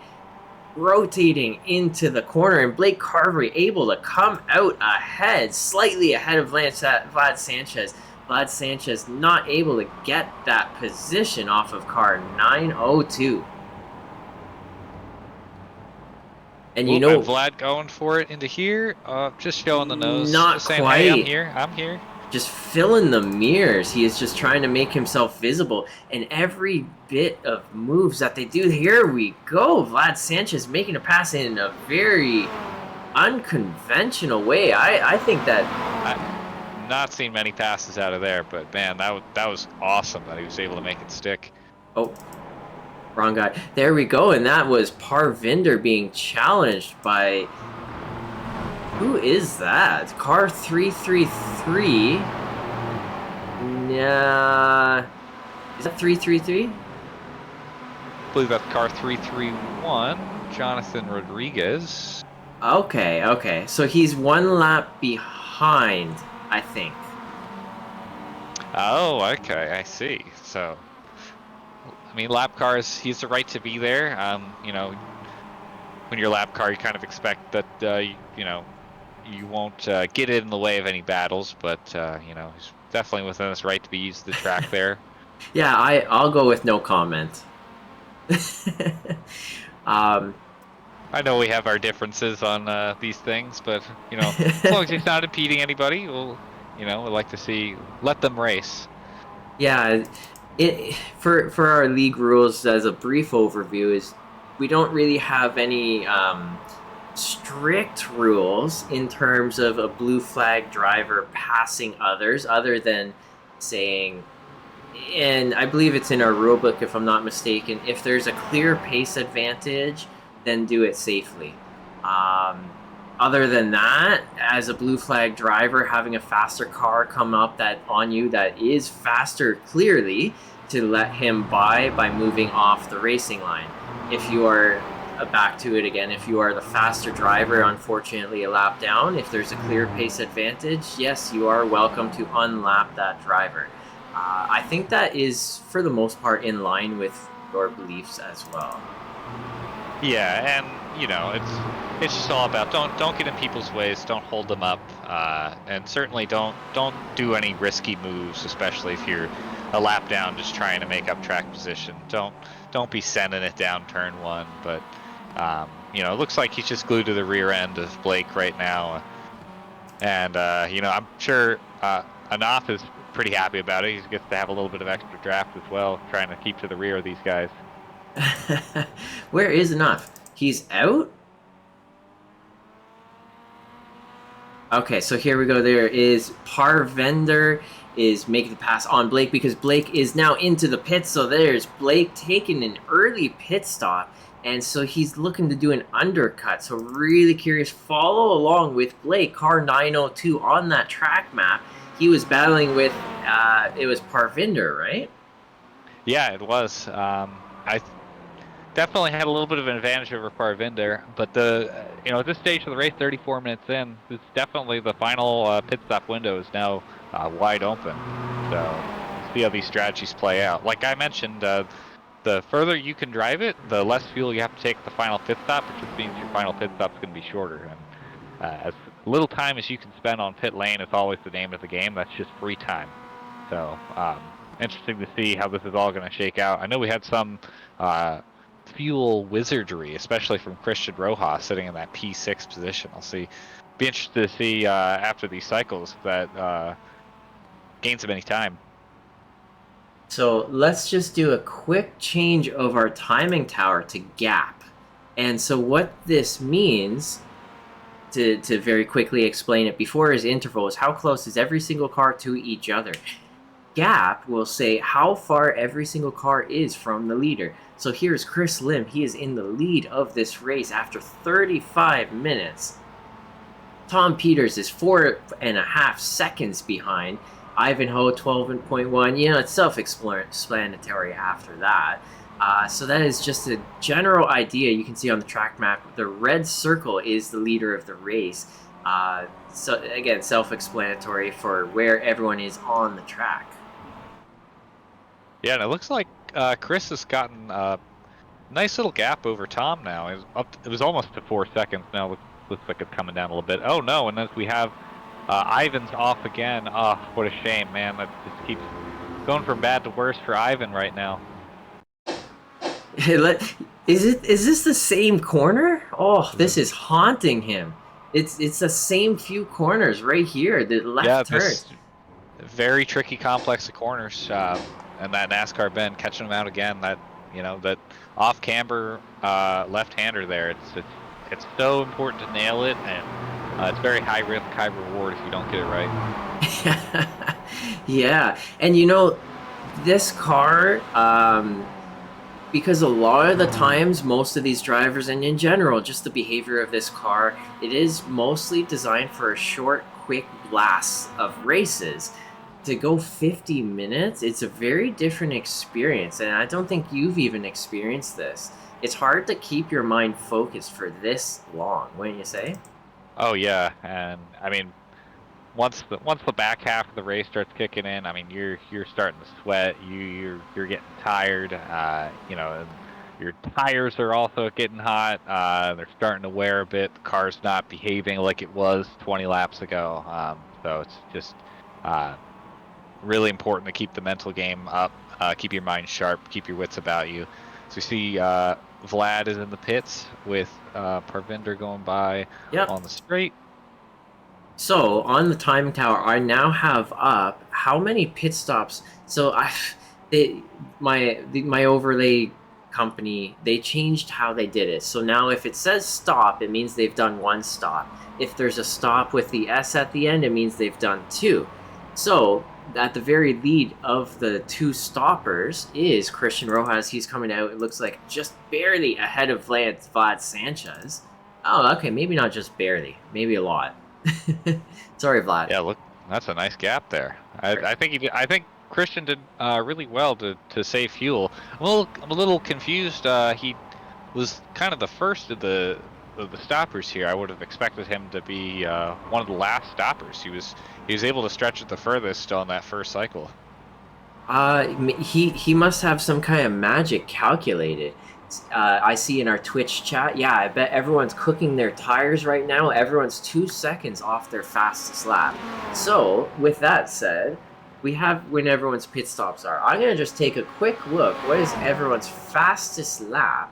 Speaker 1: rotating into the corner, and Blake Carvery able to come out ahead, slightly ahead of Vlad Sanchez. Vlad Sanchez not able to get that position off of car 902. And you know,
Speaker 2: Vlad going for it into here, just showing the nose.
Speaker 1: Not
Speaker 2: just saying,
Speaker 1: quite.
Speaker 2: Hey, I'm here.
Speaker 1: Just filling the mirrors. He is just trying to make himself visible. And every bit of moves that they do, here we go. Vlad Sanchez making a pass in a very unconventional way. I think that...
Speaker 2: I've not seen many passes out of there, but man, that was awesome that he was able to make it stick.
Speaker 1: Oh, wrong guy. There we go. And that was Parvinder being challenged by... Who is that? Car 333. Nah. Is that 333?
Speaker 2: I believe that's car 331, Jonathan Rodriguez.
Speaker 1: Okay. So he's one lap behind, I think.
Speaker 2: Oh, okay, I see. So, I mean, lap cars, he has the right to be there. You know, when you're a lap car, you kind of expect that, you know, you won't get it in the way of any battles, but you know, he's definitely within his right to be used the track there.
Speaker 1: Yeah, I'll go with no comment.
Speaker 2: I know we have our differences on these things, but you know, as long as he's not impeding anybody, we'd like to let them race.
Speaker 1: Yeah, it for our league rules as a brief overview is we don't really have any strict rules in terms of a blue flag driver passing others, other than saying, and I believe it's in our rule book if I'm not mistaken, if there's a clear pace advantage, then do it safely. Um, Other than that, as a blue flag driver, having a faster car come up that on you that is faster clearly, to let him by moving off the racing line. If you are back to it again, if you are the faster driver, unfortunately a lap down, if there's a clear pace advantage, yes, you are welcome to unlap that driver. I think that is, for the most part, in line with your beliefs as well.
Speaker 2: Yeah, and you know, it's just all about don't get in people's ways, don't hold them up, and certainly don't do any risky moves, especially if you're a lap down just trying to make up track position. Don't be sending it down turn one. But you know, it looks like he's just glued to the rear end of Blake right now, and you know, I'm sure Anath is pretty happy about it. He gets to have a little bit of extra draft as well, trying to keep to the rear of these guys.
Speaker 1: Where is enough? He's out? Okay, so here we go. There is Parvender is making the pass on Blake because Blake is now into the pits. So there's Blake taking an early pit stop. And so he's looking to do an undercut. So really curious. Follow along with Blake, car 902 on that track map. He was battling with, it was Parvinder, right?
Speaker 2: Yeah, it was. I definitely had a little bit of an advantage over Parvinder, but you know, at this stage of the race, 34 minutes in, it's definitely the final pit stop window is now wide open. So we'll see how these strategies play out. Like I mentioned, the further you can drive it, the less fuel you have to take at the final pit stop, which just means your final pit stop is going to be shorter. And as little time as you can spend on pit lane is always the name of the game. That's just free time. So interesting to see how this is all going to shake out. I know we had some fuel wizardry, especially from Christian Rojas sitting in that P6 position. Be interested to see after these cycles if that gains him any time.
Speaker 1: So let's just do a quick change of our timing tower to gap. And so what this means, to very quickly explain it before his interval, is how close is every single car to each other. Gap will say how far every single car is from the leader. So here's Chris Lim. He is in the lead of this race after 35 minutes. Tom Peters is 4.5 seconds behind. Ivanhoe 12.1. You know, it's self-explanatory after that. So that is just a general idea you can see on the track map. The red circle is the leader of the race. So again, self-explanatory for where everyone is on the track.
Speaker 2: Yeah, and it looks like Chris has gotten a nice little gap over Tom now. It was almost to 4 seconds now. Looks like it's coming down a little bit. Oh no, and as we have Ivan's off again. Oh, what a shame, man. That just keeps going from bad to worse for Ivan right now.
Speaker 1: Is this the same corner? Oh, this is haunting him. It's the same few corners right here. The left turn.
Speaker 2: This very tricky complex of corners, and that NASCAR bend catching him out again. That that off camber left-hander there. It's so important to nail it, and it's very high risk, high reward if you don't get it right.
Speaker 1: Yeah, and this car, because a lot of the times, most of these drivers, and in general, just the behavior of this car, it is mostly designed for a short, quick blast of races. To go 50 minutes, it's a very different experience, and I don't think you've even experienced this. It's hard to keep your mind focused for this long, wouldn't you say?
Speaker 2: Oh yeah, and I mean, once the back half of the race starts kicking in, I mean, you're starting to sweat. You're getting tired. And your tires are also getting hot. They're starting to wear a bit. The car's not behaving like it was 20 laps ago. So it's just really important to keep the mental game up, keep your mind sharp, keep your wits about you. So you see Vlad is in the pits with Parvinder going by
Speaker 1: Yep.
Speaker 2: on the straight.
Speaker 1: So on the timing tower, I now have up how many pit stops. So they, my overlay company, they changed how they did it. So now if it says stop, it means they've done one stop. If there's a stop with the S at the end, it means they've done two. So at the very lead of the two stoppers is Christian Rojas. He's coming out. It looks like just barely ahead of Vlad Sanchez. Oh, okay, maybe not just barely, maybe a lot. Sorry, Vlad.
Speaker 2: Yeah, look, that's a nice gap there. I think he did, I think Christian did really well to save fuel. I'm a little confused. He was kind of the first of the stoppers here. I would have expected him to be one of the last stoppers. He was able to stretch it the furthest on that first cycle.
Speaker 1: He must have some kind of magic calculated. I see in our Twitch chat. Yeah, I bet everyone's cooking their tires right now. Everyone's 2 seconds off their fastest lap. So, with that said, we have when everyone's pit stops are. I'm gonna just take a quick look. What is everyone's fastest lap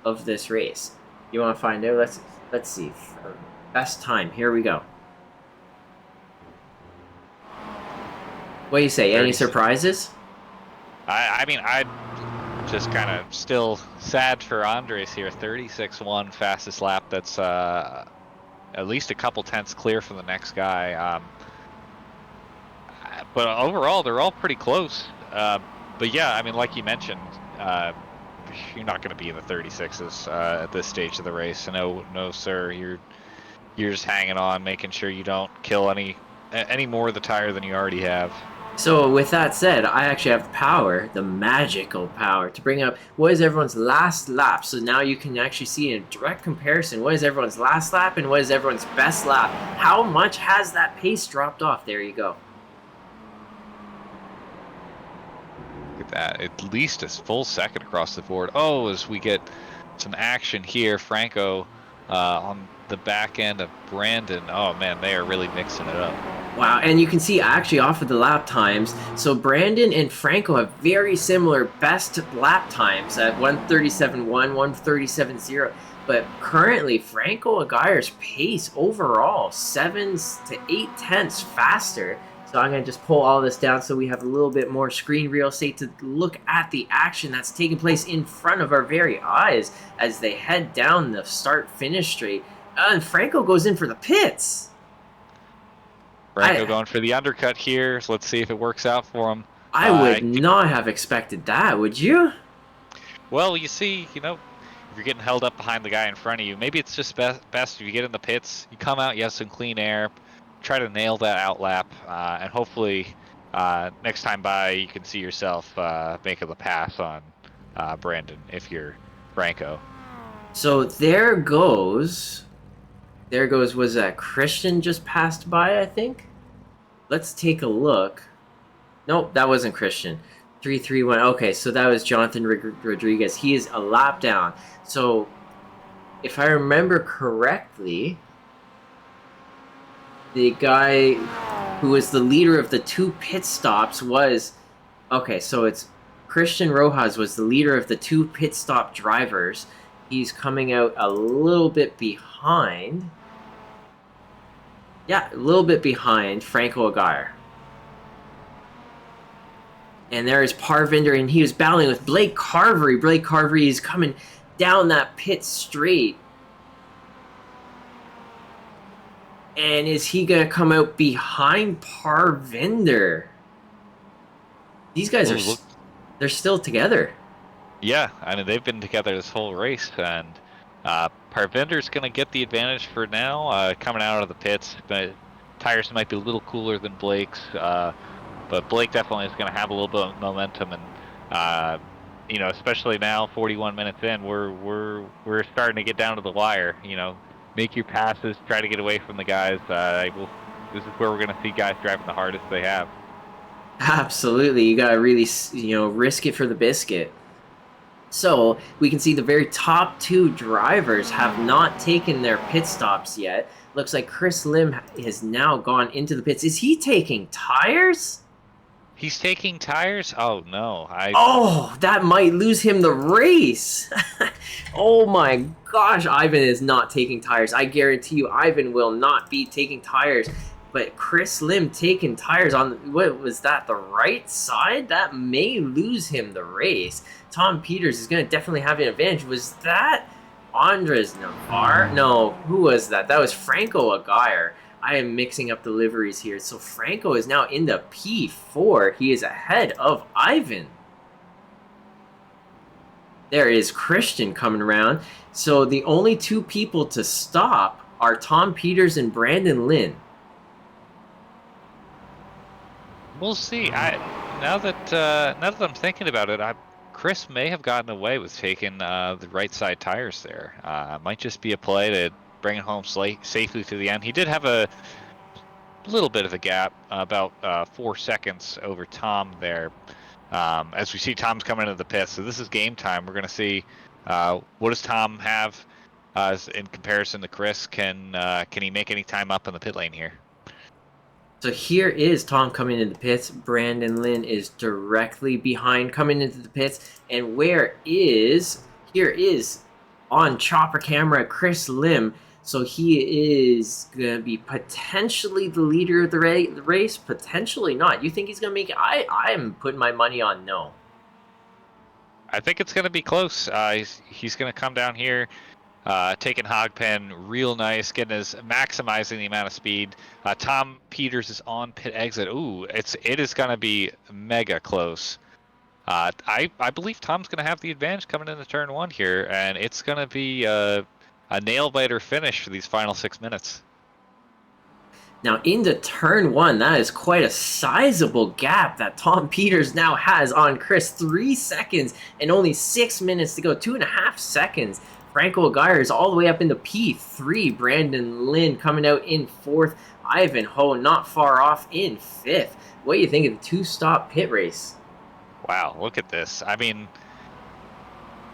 Speaker 1: of this race? You want to find out? Let's see. Best time. Here we go. What do you say? Any surprises?
Speaker 2: I mean, I just kind of still sad for Andres here. 36.1 fastest lap. That's at least a couple tenths clear from the next guy. But overall, they're all pretty close. But yeah, I mean, like you mentioned, you're not going to be in the 36s at this stage of the race. No, sir. You're just hanging on, making sure you don't kill any more of the tire than you already have.
Speaker 1: So with that said, I actually have the power, the magical power, to bring up what is everyone's last lap. So now you can actually see in a direct comparison what is everyone's last lap and what is everyone's best lap. How much has that pace dropped off? There you go.
Speaker 2: Look at that. At least a full second across the board. Oh, as we get some action here, Franco on the back end of Brandon. Oh man, they are really mixing it up.
Speaker 1: Wow, and you can see actually off of the lap times, so Brandon and Franco have very similar best lap times at 1:37.1, 1:37.0. But currently, Franco Aguyer's pace overall 7 to 8 tenths faster. So I'm going to just pull all this down so we have a little bit more screen real estate to look at the action that's taking place in front of our very eyes as they head down the start-finish straight. And Franco goes in for the pits.
Speaker 2: Franco going for the undercut here. So let's see if it works out for him.
Speaker 1: I would not have expected that, would you?
Speaker 2: Well, you see, if you're getting held up behind the guy in front of you, maybe it's just best if you get in the pits, you come out, you have some clean air, try to nail that outlap, and hopefully next time by you can see yourself making the pass on Brandon if you're Franco.
Speaker 1: So there goes, was that Christian just passed by, I think? Let's take a look. Nope, that wasn't Christian. 3-3-1. Okay, so that was Jonathan Rodriguez. He is a lap down. So if I remember correctly, the guy who was the leader of the 2 pit stops was... Okay, so it's Christian Rojas was the leader of the 2 pit stop drivers. He's coming out a little bit behind. Yeah, a little bit behind Franco Aguirre. And there is Parvinder, and he was battling with Blake Carvery. Blake Carvery is coming down that pit straight. And is he going to come out behind Parvinder? These guys they're still together.
Speaker 2: Yeah, I mean, they've been together this whole race, and Parvinder's going to get the advantage for now, coming out of the pits. But tires might be a little cooler than Blake's, but Blake definitely is going to have a little bit of momentum, and especially now, 41 minutes in, we're starting to get down to the wire. Make your passes, try to get away from the guys. This is where we're going to see guys driving the hardest they have.
Speaker 1: Absolutely, you got to really, risk it for the biscuit. So we can see the very top 2 drivers have not taken their pit stops yet. Looks like Chris Lim has now gone into the pits. Is he taking tires?
Speaker 2: He's taking tires? Oh no.
Speaker 1: Oh, that might lose him the race. Oh my gosh, Ivan is not taking tires. I guarantee you Ivan will not be taking tires. But Chris Lim taking tires on, what was that, the right side? That may lose him the race. Tom Peters is going to definitely have an advantage. Was that Andres Navarre? No, who was that? That was Franco Aguirre. I am mixing up the liveries here. So Franco is now in the P4. He is ahead of Ivan. There is Christian coming around. So the only two people to stop are Tom Peters and Brandon Lynn.
Speaker 2: We'll see. Now that I'm thinking about it, Chris may have gotten away with taking the right side tires there. Might just be a play to bring it home safely to the end. He did have a little bit of a gap, about 4 seconds over Tom there. As we see Tom's coming into the pit, so this is game time. We're going to see what does Tom have in comparison to Chris. Can he make any time up in the pit lane here?
Speaker 1: So here is Tom coming into the pits. Brandon Lynn is directly behind coming into the pits. And here is on chopper camera Chris Lim. So he is going to be potentially the leader of the race, potentially not. You think he's going to make it? I'm putting my money on no.
Speaker 2: I think it's going to be close. He's going to come down here, taking Hogpen real nice, maximizing the amount of speed. Tom Peters is on pit exit. Ooh, it is going to be mega close. I believe Tom's going to have the advantage coming into turn 1 here, and it's going to be a nail-biter finish for these final 6 minutes.
Speaker 1: Now into turn 1, that is quite a sizable gap that Tom Peters now has on Chris. 3 seconds and only 6 minutes to go. 2.5 seconds. Franco Aguirre is all the way up into P3. Brandon Lynn coming out in 4th. Ivan Ho not far off in 5th. What do you think of the 2-stop pit race?
Speaker 2: Wow, look at this. I mean,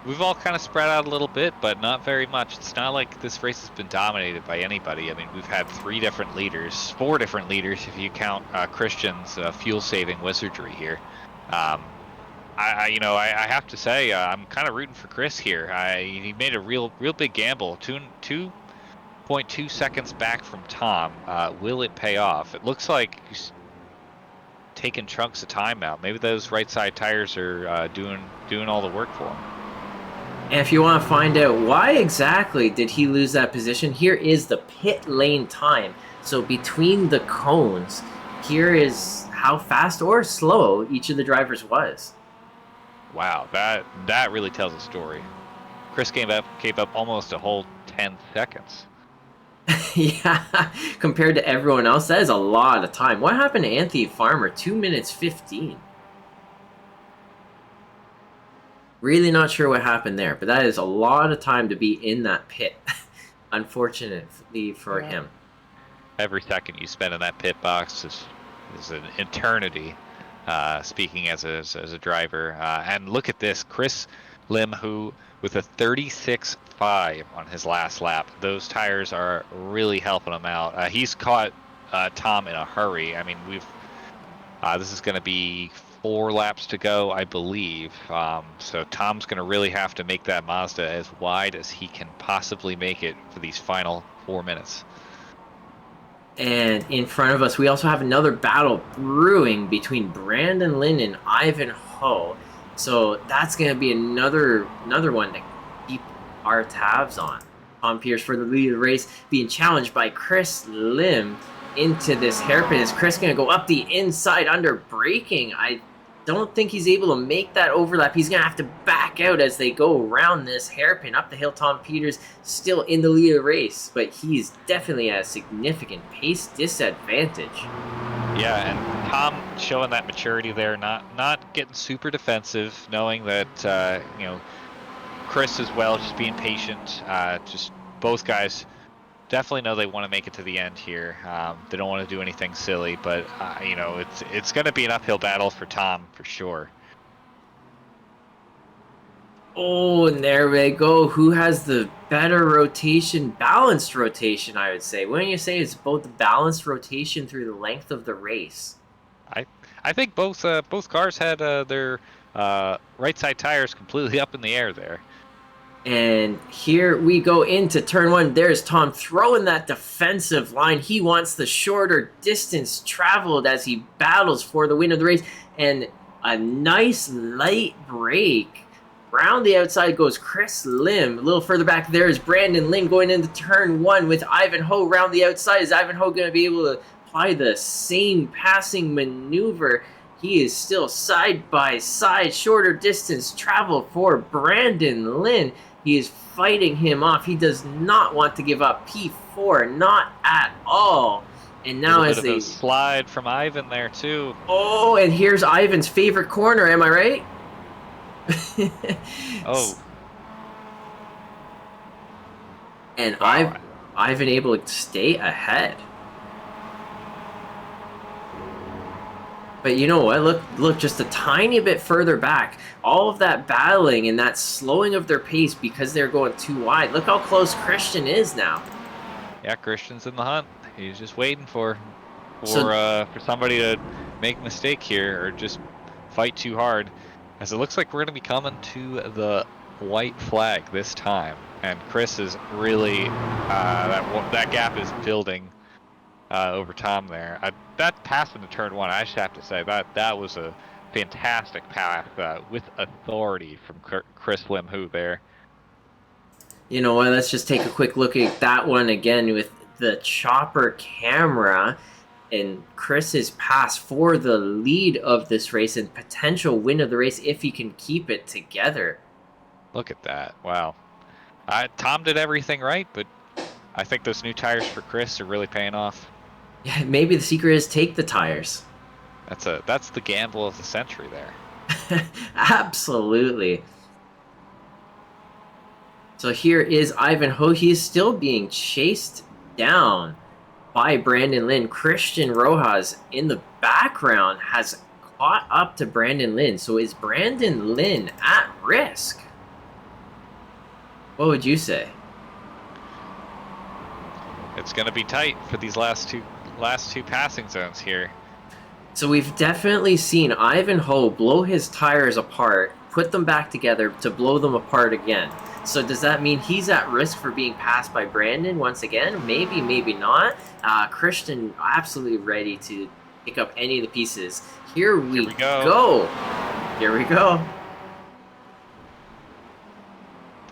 Speaker 2: we've all kind of spread out a little bit, but not very much. It's not like this race has been dominated by anybody. I mean, we've had 4 different leaders if you count Christian's fuel-saving wizardry here. I have to say, I'm kind of rooting for Chris here. He made a real big gamble. 2.2 seconds back from Tom. Will it pay off? It looks like he's taking chunks of time out. Maybe those right side tires are doing all the work for him.
Speaker 1: And if you want to find out why exactly did he lose that position, here is the pit lane time. So between the cones, here is how fast or slow each of the drivers was.
Speaker 2: Wow, that really tells a story. Chris gave up almost a whole 10 seconds.
Speaker 1: Yeah, compared to everyone else, that is a lot of time. What happened to Anthony Farmer? 2 minutes 15. Really not sure what happened there, but that is a lot of time to be in that pit. Unfortunately for him.
Speaker 2: Every second you spend in that pit box is an eternity. Speaking as a driver, and look at this, Chris Lim, who with a 36.5 on his last lap. Those tires are really helping him out. He's caught Tom in a hurry. I mean, this is going to be 4 laps to go, I believe. So Tom's going to really have to make that Mazda as wide as he can possibly make it for these final 4 minutes.
Speaker 1: And in front of us, we also have another battle brewing between Brandon Lynn and Ivan Ho. So that's going to be another one to keep our tabs on. Tom Peters for the lead of the race, being challenged by Chris Lim into this hairpin. Is Chris going to go up the inside under braking? I don't think he's able to make that overlap. He's going to have to back out as they go around this hairpin. Up the hill, Tom Peters still in the lead of the race, but he's definitely at a significant pace disadvantage.
Speaker 2: Yeah, and Tom showing that maturity there, not getting super defensive, knowing that, Chris as well, just being patient. Just both guys definitely know they want to make it to the end here. They don't want to do anything silly, but it's going to be an uphill battle for Tom for sure.
Speaker 1: Oh, and there we go. Who has the better rotation? Balanced rotation, I would say. Wouldn't you say it's both the balanced rotation through the length of the race?
Speaker 2: I think both cars had their right side tires completely up in the air there.
Speaker 1: And here we go into turn one. There's Tom throwing that defensive line. He wants the shorter distance traveled as he battles for the win of the race. And a nice light brake. Round the outside goes Chris Lim. A little further back there is Brandon Lin going into turn one with Ivanhoe round the outside. Is Ivanhoe going to be able to apply the same passing maneuver? He is still side by side, shorter distance travel for Brandon Lin. He is fighting him off. He does not want to give up P4, not at all. And now as they
Speaker 2: slide from Ivan there too.
Speaker 1: Oh, and here's Ivan's favorite corner. Am I right?
Speaker 2: Oh.
Speaker 1: And wow. Ivan able to stay ahead. But you know what? Look, just a tiny bit further back. All of that battling and that slowing of their pace because they're going too wide. Look how close Christian is now.
Speaker 2: Yeah, Christian's in the hunt. He's just waiting for somebody to make a mistake here or just fight too hard. As it looks like we're going to be coming to the white flag this time. And Chris is really, that gap is building over Tom there. That pass into turn one, I just have to say, that was a fantastic pass with authority from Chris Lim Hu there.
Speaker 1: You know what, let's just take a quick look at that one again with the chopper camera and Chris's pass for the lead of this race and potential win of the race if he can keep it together.
Speaker 2: Look at that. Wow. Tom did everything right, but I think those new tires for Chris are really paying off.
Speaker 1: Yeah, maybe the secret is take the tires.
Speaker 2: That's the gamble of the century there.
Speaker 1: Absolutely. So here is Ivanhoe. He is still being chased down by Brandon Lin. Christian Rojas in the background has caught up to Brandon Lin. So is Brandon Lin at risk? What would you say?
Speaker 2: It's going to be tight for these last two passing zones here.
Speaker 1: So we've definitely seen Ivanhoe blow his tires apart, put them back together to blow them apart again. So does that mean he's at risk for being passed by Brandon once again? Maybe, maybe not. Christian absolutely ready to pick up any of the pieces. Here we go. Here we go.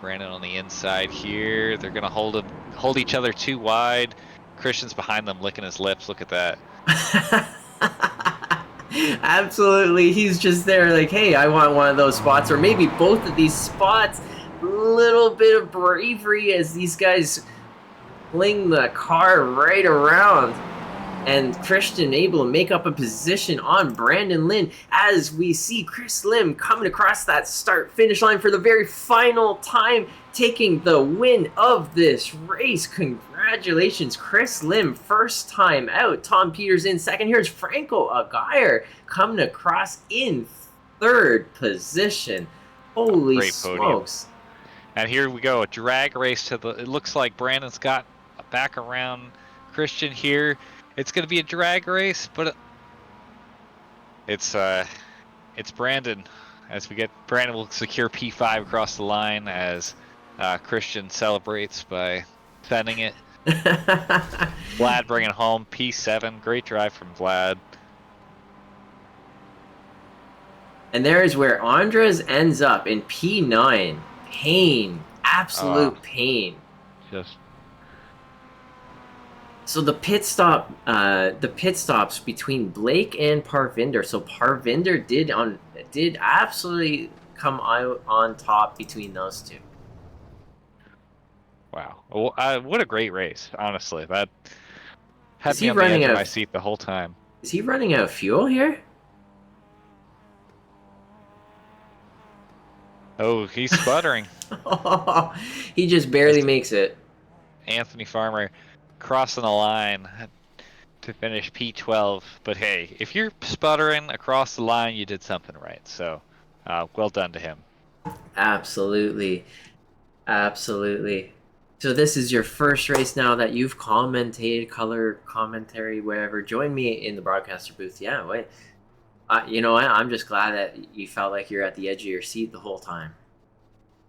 Speaker 2: Brandon on the inside here. They're going to hold each other too wide. Christian's behind them licking his lips. Look at that.
Speaker 1: Absolutely. He's just there like, hey, I want one of those spots, or maybe both of these spots. Little bit of bravery as these guys fling the car right around. And Christian able to make up a position on Brandon Lin as we see Chris Lim coming across that start-finish line for the very final time, taking the win of this race. Congratulations, Chris Lim, first time out. Tom Peters in second. Here's Franco Aguirre coming across in third position. Holy smokes.
Speaker 2: And here we go, a drag race to the, it looks like Brandon's got back around Christian here. It's going to be a drag race, but it's Brandon. As we get, Brandon will secure P5 across the line as Christian celebrates by sending it. Vlad bringing home P7. Great drive from Vlad.
Speaker 1: And there's where Andres ends up in P9. Pain. Absolute pain.
Speaker 2: Just.
Speaker 1: So the pit stops between Blake and Parvinder. So Parvinder did absolutely come out on top between those two.
Speaker 2: Wow, well, what a great race! Honestly, that had me on the edge of my seat the whole time.
Speaker 1: Is he running out of fuel here?
Speaker 2: Oh, he's sputtering.
Speaker 1: He just barely makes it.
Speaker 2: Anthony Farmer crossing the line to finish P12, but hey, if you're sputtering across the line, you did something right. So, well done to him.
Speaker 1: Absolutely, absolutely. So this is your first race now that you've commentated, color commentary, whatever. Join me in the broadcaster booth. Yeah, wait. You know what? I'm just glad that you felt like you're at the edge of your seat the whole time.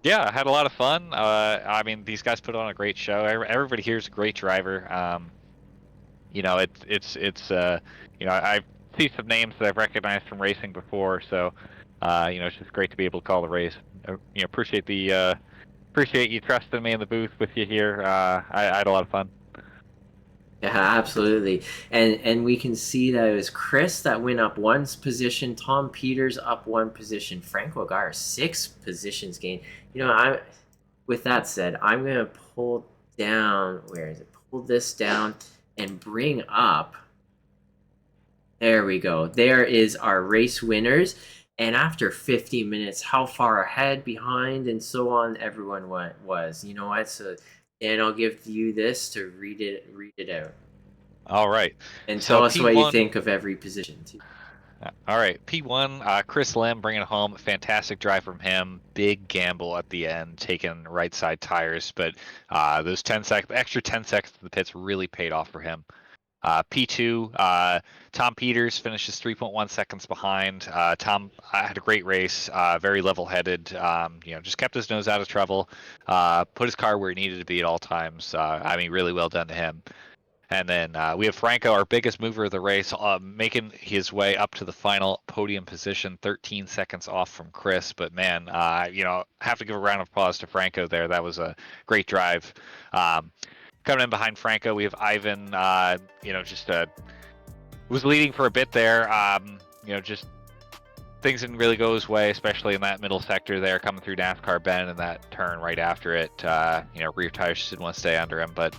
Speaker 2: Yeah, I had a lot of fun. I mean, these guys put on a great show. Everybody here's a great driver. I see some names that I've recognized from racing before, so it's just great to be able to call the race. Appreciate you trusting me in the booth with you here. I had a lot of fun.
Speaker 1: Yeah, absolutely. And we can see that it was Chris that went up one position, Tom Peters up one position, Franco Gar 6 positions gained. With that said, I'm gonna pull down, where is it? Pull this down and bring up. There we go. There is our race winners. And after 50 minutes, how far ahead, behind, and so on everyone was. You know what? So, and I'll give you this to read it out.
Speaker 2: All right.
Speaker 1: And
Speaker 2: So
Speaker 1: tell us what you
Speaker 2: P1.
Speaker 1: think of every position, too.
Speaker 2: All right, P1, Chris Lim bringing it home. Fantastic drive from him. Big gamble at the end, taking right side tires, but those extra 10 seconds to the pits really paid off for him. P2, Tom Peters finishes 3.1 seconds behind. Tom had a great race, very level-headed. Just kept his nose out of trouble, put his car where he needed to be at all times. Really well done to him. And then we have Franco, our biggest mover of the race, making his way up to the final podium position, 13 seconds off from Chris. But man, have to give a round of applause to Franco there. That was a great drive. Coming in behind Franco, we have Ivan. Was leading for a bit there. Just things didn't really go his way, especially in that middle sector there, coming through NASCAR Bend and that turn right after it. Rear tires just didn't want to stay under him, but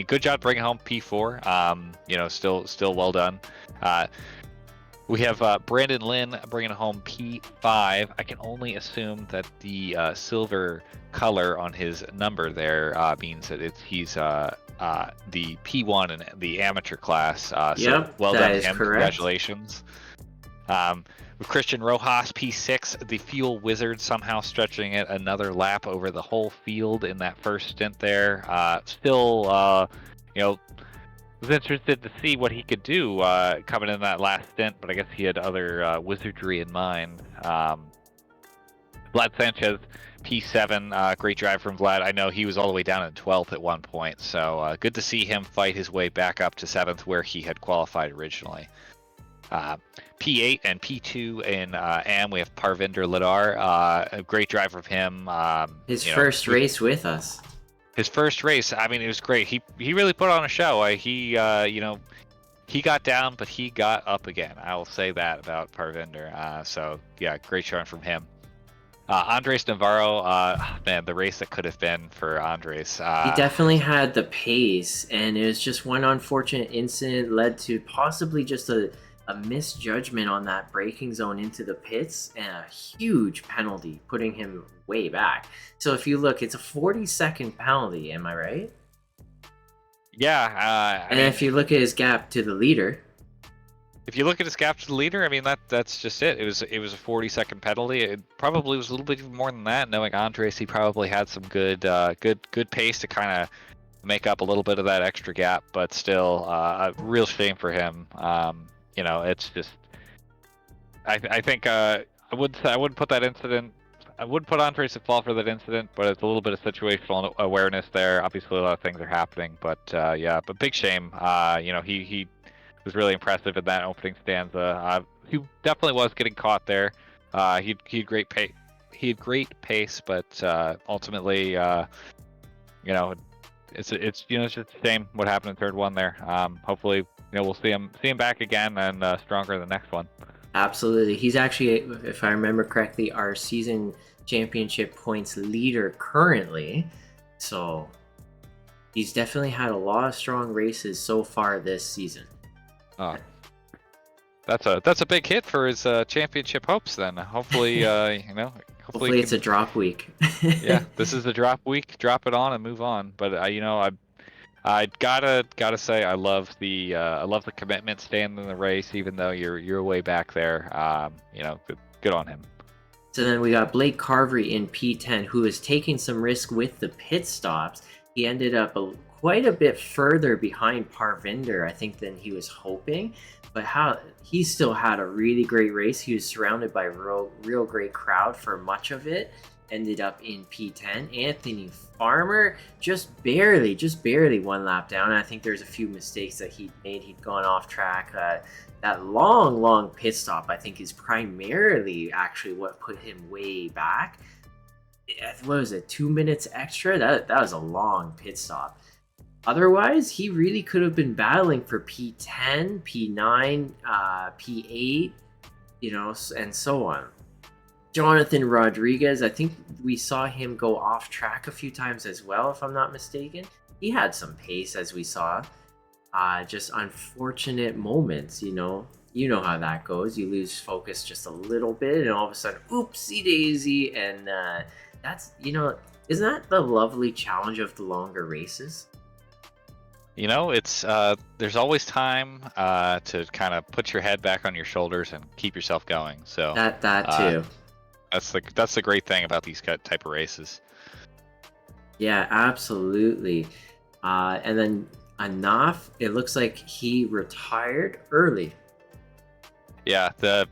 Speaker 2: good job bringing home P4. Still well done. We have Brandon Lynn bringing home P5. I can only assume that the silver color on his number there means that he's the P1 in the amateur class.
Speaker 1: Yep,
Speaker 2: so well
Speaker 1: that
Speaker 2: done to
Speaker 1: is
Speaker 2: him.
Speaker 1: correct.
Speaker 2: Congratulations. With Christian Rojas, P6, the Fuel Wizard somehow stretching it another lap over the whole field in that first stint there. Was interested to see what he could do coming in that last stint, but I guess he had other wizardry in mind. Vlad Sanchez, P7, great drive from Vlad. I know he was all the way down in 12th at one point, so good to see him fight his way back up to 7th where he had qualified originally. P8 and P2 in AM, we have Parvinder Ladar. A great drive from him.
Speaker 1: His first race with us.
Speaker 2: His first race, it was great. He really put on a show. He got down, but he got up again. I will say that about Parvinder. So yeah, great showing from him. Andres Navarro, the race that could have been for Andres.
Speaker 1: He definitely had the pace, and it was just one unfortunate incident led to possibly just a misjudgment on that braking zone into the pits and a huge penalty, putting him way back. So if you look, it's a 40-second penalty, am I right?
Speaker 2: Yeah.
Speaker 1: If you look at his gap to the leader.
Speaker 2: If you look at his gap to the leader, that's just it. It was a 40-second penalty. It probably was a little bit even more than that. Knowing Andres, he probably had some good pace to kind of make up a little bit of that extra gap, but still a real shame for him. It's just I think I wouldn't put that incident. I wouldn't put Andres at fault for that incident, but it's a little bit of situational awareness there. Obviously, a lot of things are happening, but but big shame. He was really impressive in that opening stanza. He definitely was getting caught there. He had great pace. He had great pace, but ultimately, it's just a shame what happened in third one there. Hopefully, we'll see him back again and stronger in the next one.
Speaker 1: Absolutely. He's actually, if I remember correctly, our season championship points leader currently. So he's definitely had a lot of strong races so far this season.
Speaker 2: That's a big hit for his championship hopes then. Hopefully,
Speaker 1: Hopefully it's a drop week.
Speaker 2: Yeah, this is a drop week. Drop it on and move on. But I gotta say I love the commitment staying in the race, even though you're way back there. Good on him.
Speaker 1: So then we got Blake Carvery in P10, who is taking some risk with the pit stops. He ended up quite a bit further behind Parvinder, I think, than he was hoping. But how he still had a really great race. He was surrounded by real great crowd for much of it. Ended up in P10. Anthony Farmer just barely one lap down. I think there's a few mistakes that he made. He'd gone off track. That long pit stop, I think, is primarily actually what put him way back. What was it, 2 minutes extra? That was a long pit stop. Otherwise, he really could have been battling for P10, P9, P8, and so on. Jonathan Rodriguez, I think we saw him go off track a few times as well, if I'm not mistaken. He had some pace, as we saw. Just unfortunate moments, You know how that goes. You lose focus just a little bit, and all of a sudden, oopsie daisy, and that's isn't that the lovely challenge of the longer races?
Speaker 2: It's there's always time to kind of put your head back on your shoulders and keep yourself going. So
Speaker 1: That too.
Speaker 2: that's the great thing about these type of races.
Speaker 1: Yeah, absolutely. And then Anaf, it looks like he retired early.
Speaker 2: Yeah, the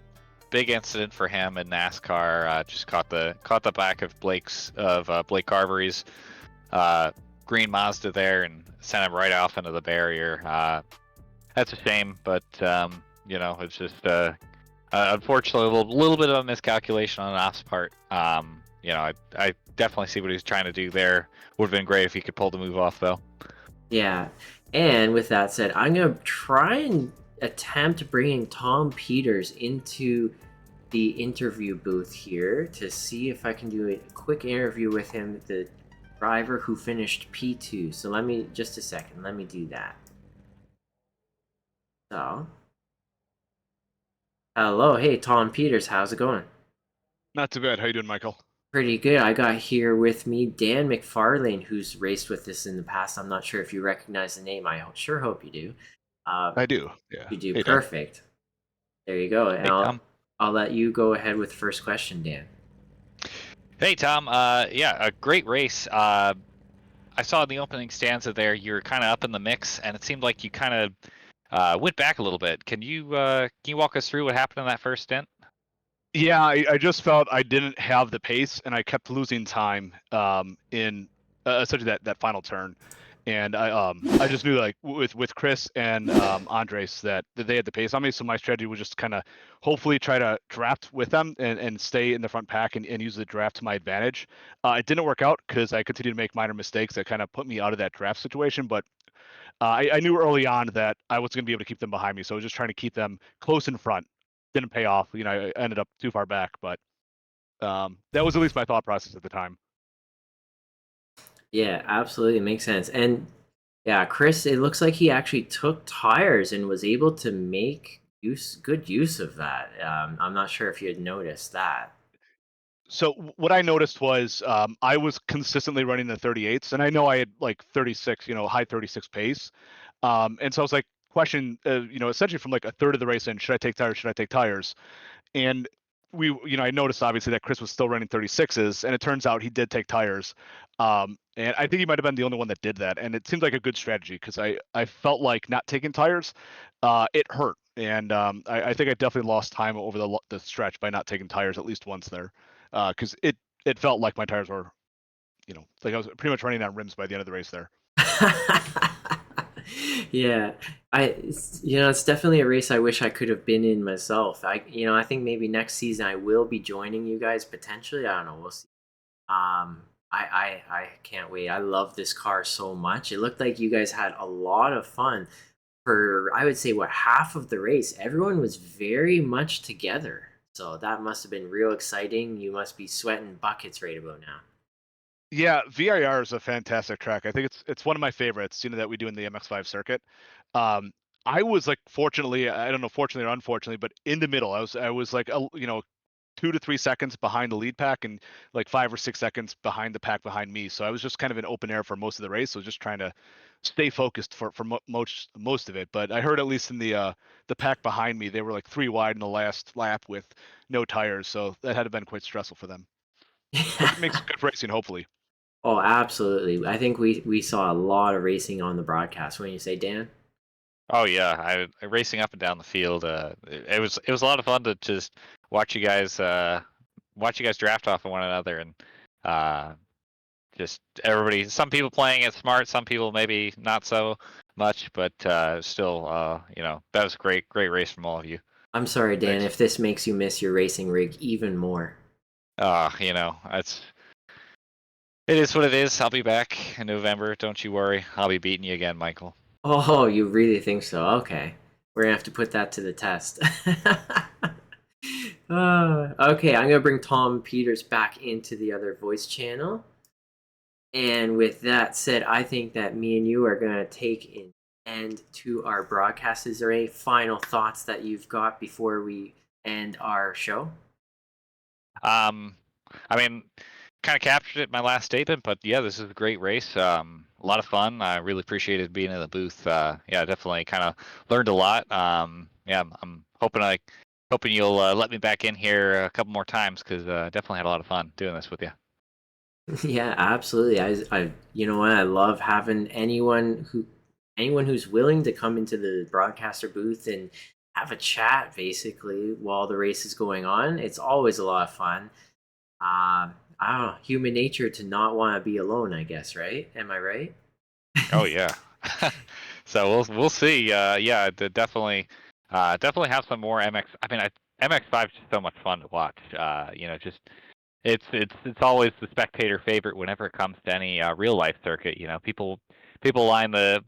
Speaker 2: big incident for him in NASCAR just caught the back of Blake Carberry's green Mazda there and sent him right off into the barrier. That's a shame, but it's just unfortunately a little bit of a miscalculation on Anaf's part. I definitely see what he's trying to do there. Would have been great if he could pull the move off, though.
Speaker 1: Yeah, and with that said, I'm gonna try and attempt bringing Tom Peters into the interview booth here to see if I can do a quick interview with him, the driver who finished P2. So let me just a second. Let me do that. So, hello, hey Tom Peters, how's it going?
Speaker 4: Not too bad. How you doing, Michael?
Speaker 1: Pretty good. I got here with me Dan McFarlane, who's raced with us in the past. I'm not sure if you recognize the name. I sure hope you do.
Speaker 4: I do. Yeah.
Speaker 1: You do.
Speaker 4: Hey, Dan.
Speaker 1: Perfect. There you go. And
Speaker 2: Hey, Tom.
Speaker 1: I'll let you go ahead with the first question, Dan.
Speaker 2: Hey, Tom. Yeah, a great race. I saw in the opening stanza there you were kind of up in the mix, and it seemed like you kind of went back a little bit. Can you walk us through what happened in that first stint?
Speaker 4: Yeah, I just felt I didn't have the pace, and I kept losing time in essentially that final turn. And I just knew like with Chris and Andres that they had the pace on me. So my strategy was just kind of hopefully try to draft with them and stay in the front pack and use the draft to my advantage. It didn't work out because I continued to make minor mistakes that kind of put me out of that draft situation. But I knew early on that I was going to be able to keep them behind me, so I was just trying to keep them close in front. Didn't pay off. I ended up too far back, but that was at least my thought process at the time.
Speaker 1: Yeah, absolutely makes sense. And yeah, Chris, it looks like he actually took tires and was able to make good use of that. I'm not sure if you had noticed that.
Speaker 4: So what I noticed was I was consistently running the 38s, and I know I had like 36, high 36 pace. And so I was like, question, essentially from like a third of the race in, should I take tires? Should I take tires? And I noticed obviously that Chris was still running 36s, and it turns out he did take tires. And I think he might have been the only one that did that. And it seemed like a good strategy because I felt like not taking tires, it hurt. And I think I definitely lost time over the stretch by not taking tires at least once there, because it felt like my tires were, like I was pretty much running on rims by the end of the race there.
Speaker 1: Yeah, it's definitely a race I wish I could have been in myself. I think maybe next season I will be joining you guys potentially. I don't know. We'll see. I can't wait. I love this car so much. It looked like you guys had a lot of fun for, I would say, what, half of the race. Everyone was very much together. So that must have been real exciting. You must be sweating buckets right about now.
Speaker 4: Yeah, VIR is a fantastic track. I think it's one of my favorites, that we do in the MX5 circuit. I was like, fortunately, I don't know, fortunately or unfortunately, but in the middle. I was like, 2 to 3 seconds behind the lead pack and like 5 or 6 seconds behind the pack behind me. So I was just kind of in open air for most of the race. So just trying to stay focused for most of it. But I heard at least in the pack behind me, they were like 3 wide in the last lap with no tires. So that had been quite stressful for them, which makes good racing, hopefully.
Speaker 1: Oh, absolutely. I think we saw a lot of racing on the broadcast. When you say, Dan?
Speaker 2: Oh yeah, racing up and down the field. It was a lot of fun to just watch you guys draft off of one another, and uh, just everybody. Some people playing it smart, some people maybe not so much, but still, that was a great race from all of you.
Speaker 1: I'm sorry, Dan,
Speaker 4: Thanks.
Speaker 1: if this makes you miss your racing rig even more.
Speaker 2: It is what it is. I'll be back in November. Don't you worry. I'll be beating you again, Michael.
Speaker 1: Oh, you really think so? Okay. We're gonna have to put that to the test. Okay, I'm gonna bring Tom Peters back into the other voice channel. And with that said, I think that me and you are gonna take an end to our broadcast. Is there any final thoughts that you've got before we end our show?
Speaker 2: I mean, kind of captured it in my last statement, but yeah, this is a great race. A lot of fun. I really appreciated being in the booth. Yeah, definitely kind of learned a lot. Yeah, I'm hoping you'll let me back in here a couple more times because definitely had a lot of fun doing this with you.
Speaker 1: Yeah, absolutely. You know what? I love having anyone who's willing to come into the broadcaster booth and have a chat basically while the race is going on. It's always a lot of fun. I don't know, human nature to not want to be alone, I guess, right? Am I right?
Speaker 2: Oh yeah. So we'll see. Yeah, definitely have some more MX. I mean, MX5 is just so much fun to watch. Just it's always the spectator favorite whenever it comes to any real life circuit. People line the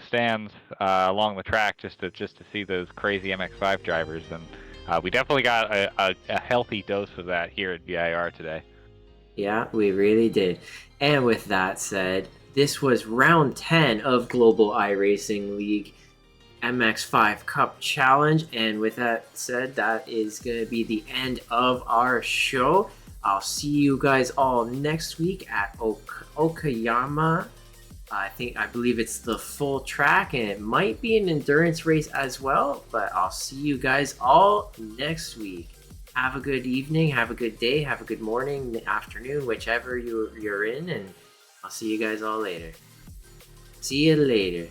Speaker 2: stands along the track just to see those crazy MX5 drivers, and we definitely got a healthy dose of that here at VIR today.
Speaker 1: Yeah, we really did. And with that said, this was round 10 of Global iRacing League MX5 Cup Challenge. And with that said, that is going to be the end of our show. I'll see you guys all next week at Okayama. I believe it's the full track, and it might be an endurance race as well. But I'll see you guys all next week. Have a good evening, have a good day, have a good morning, afternoon, whichever you're in, and I'll see you guys all later. See you later.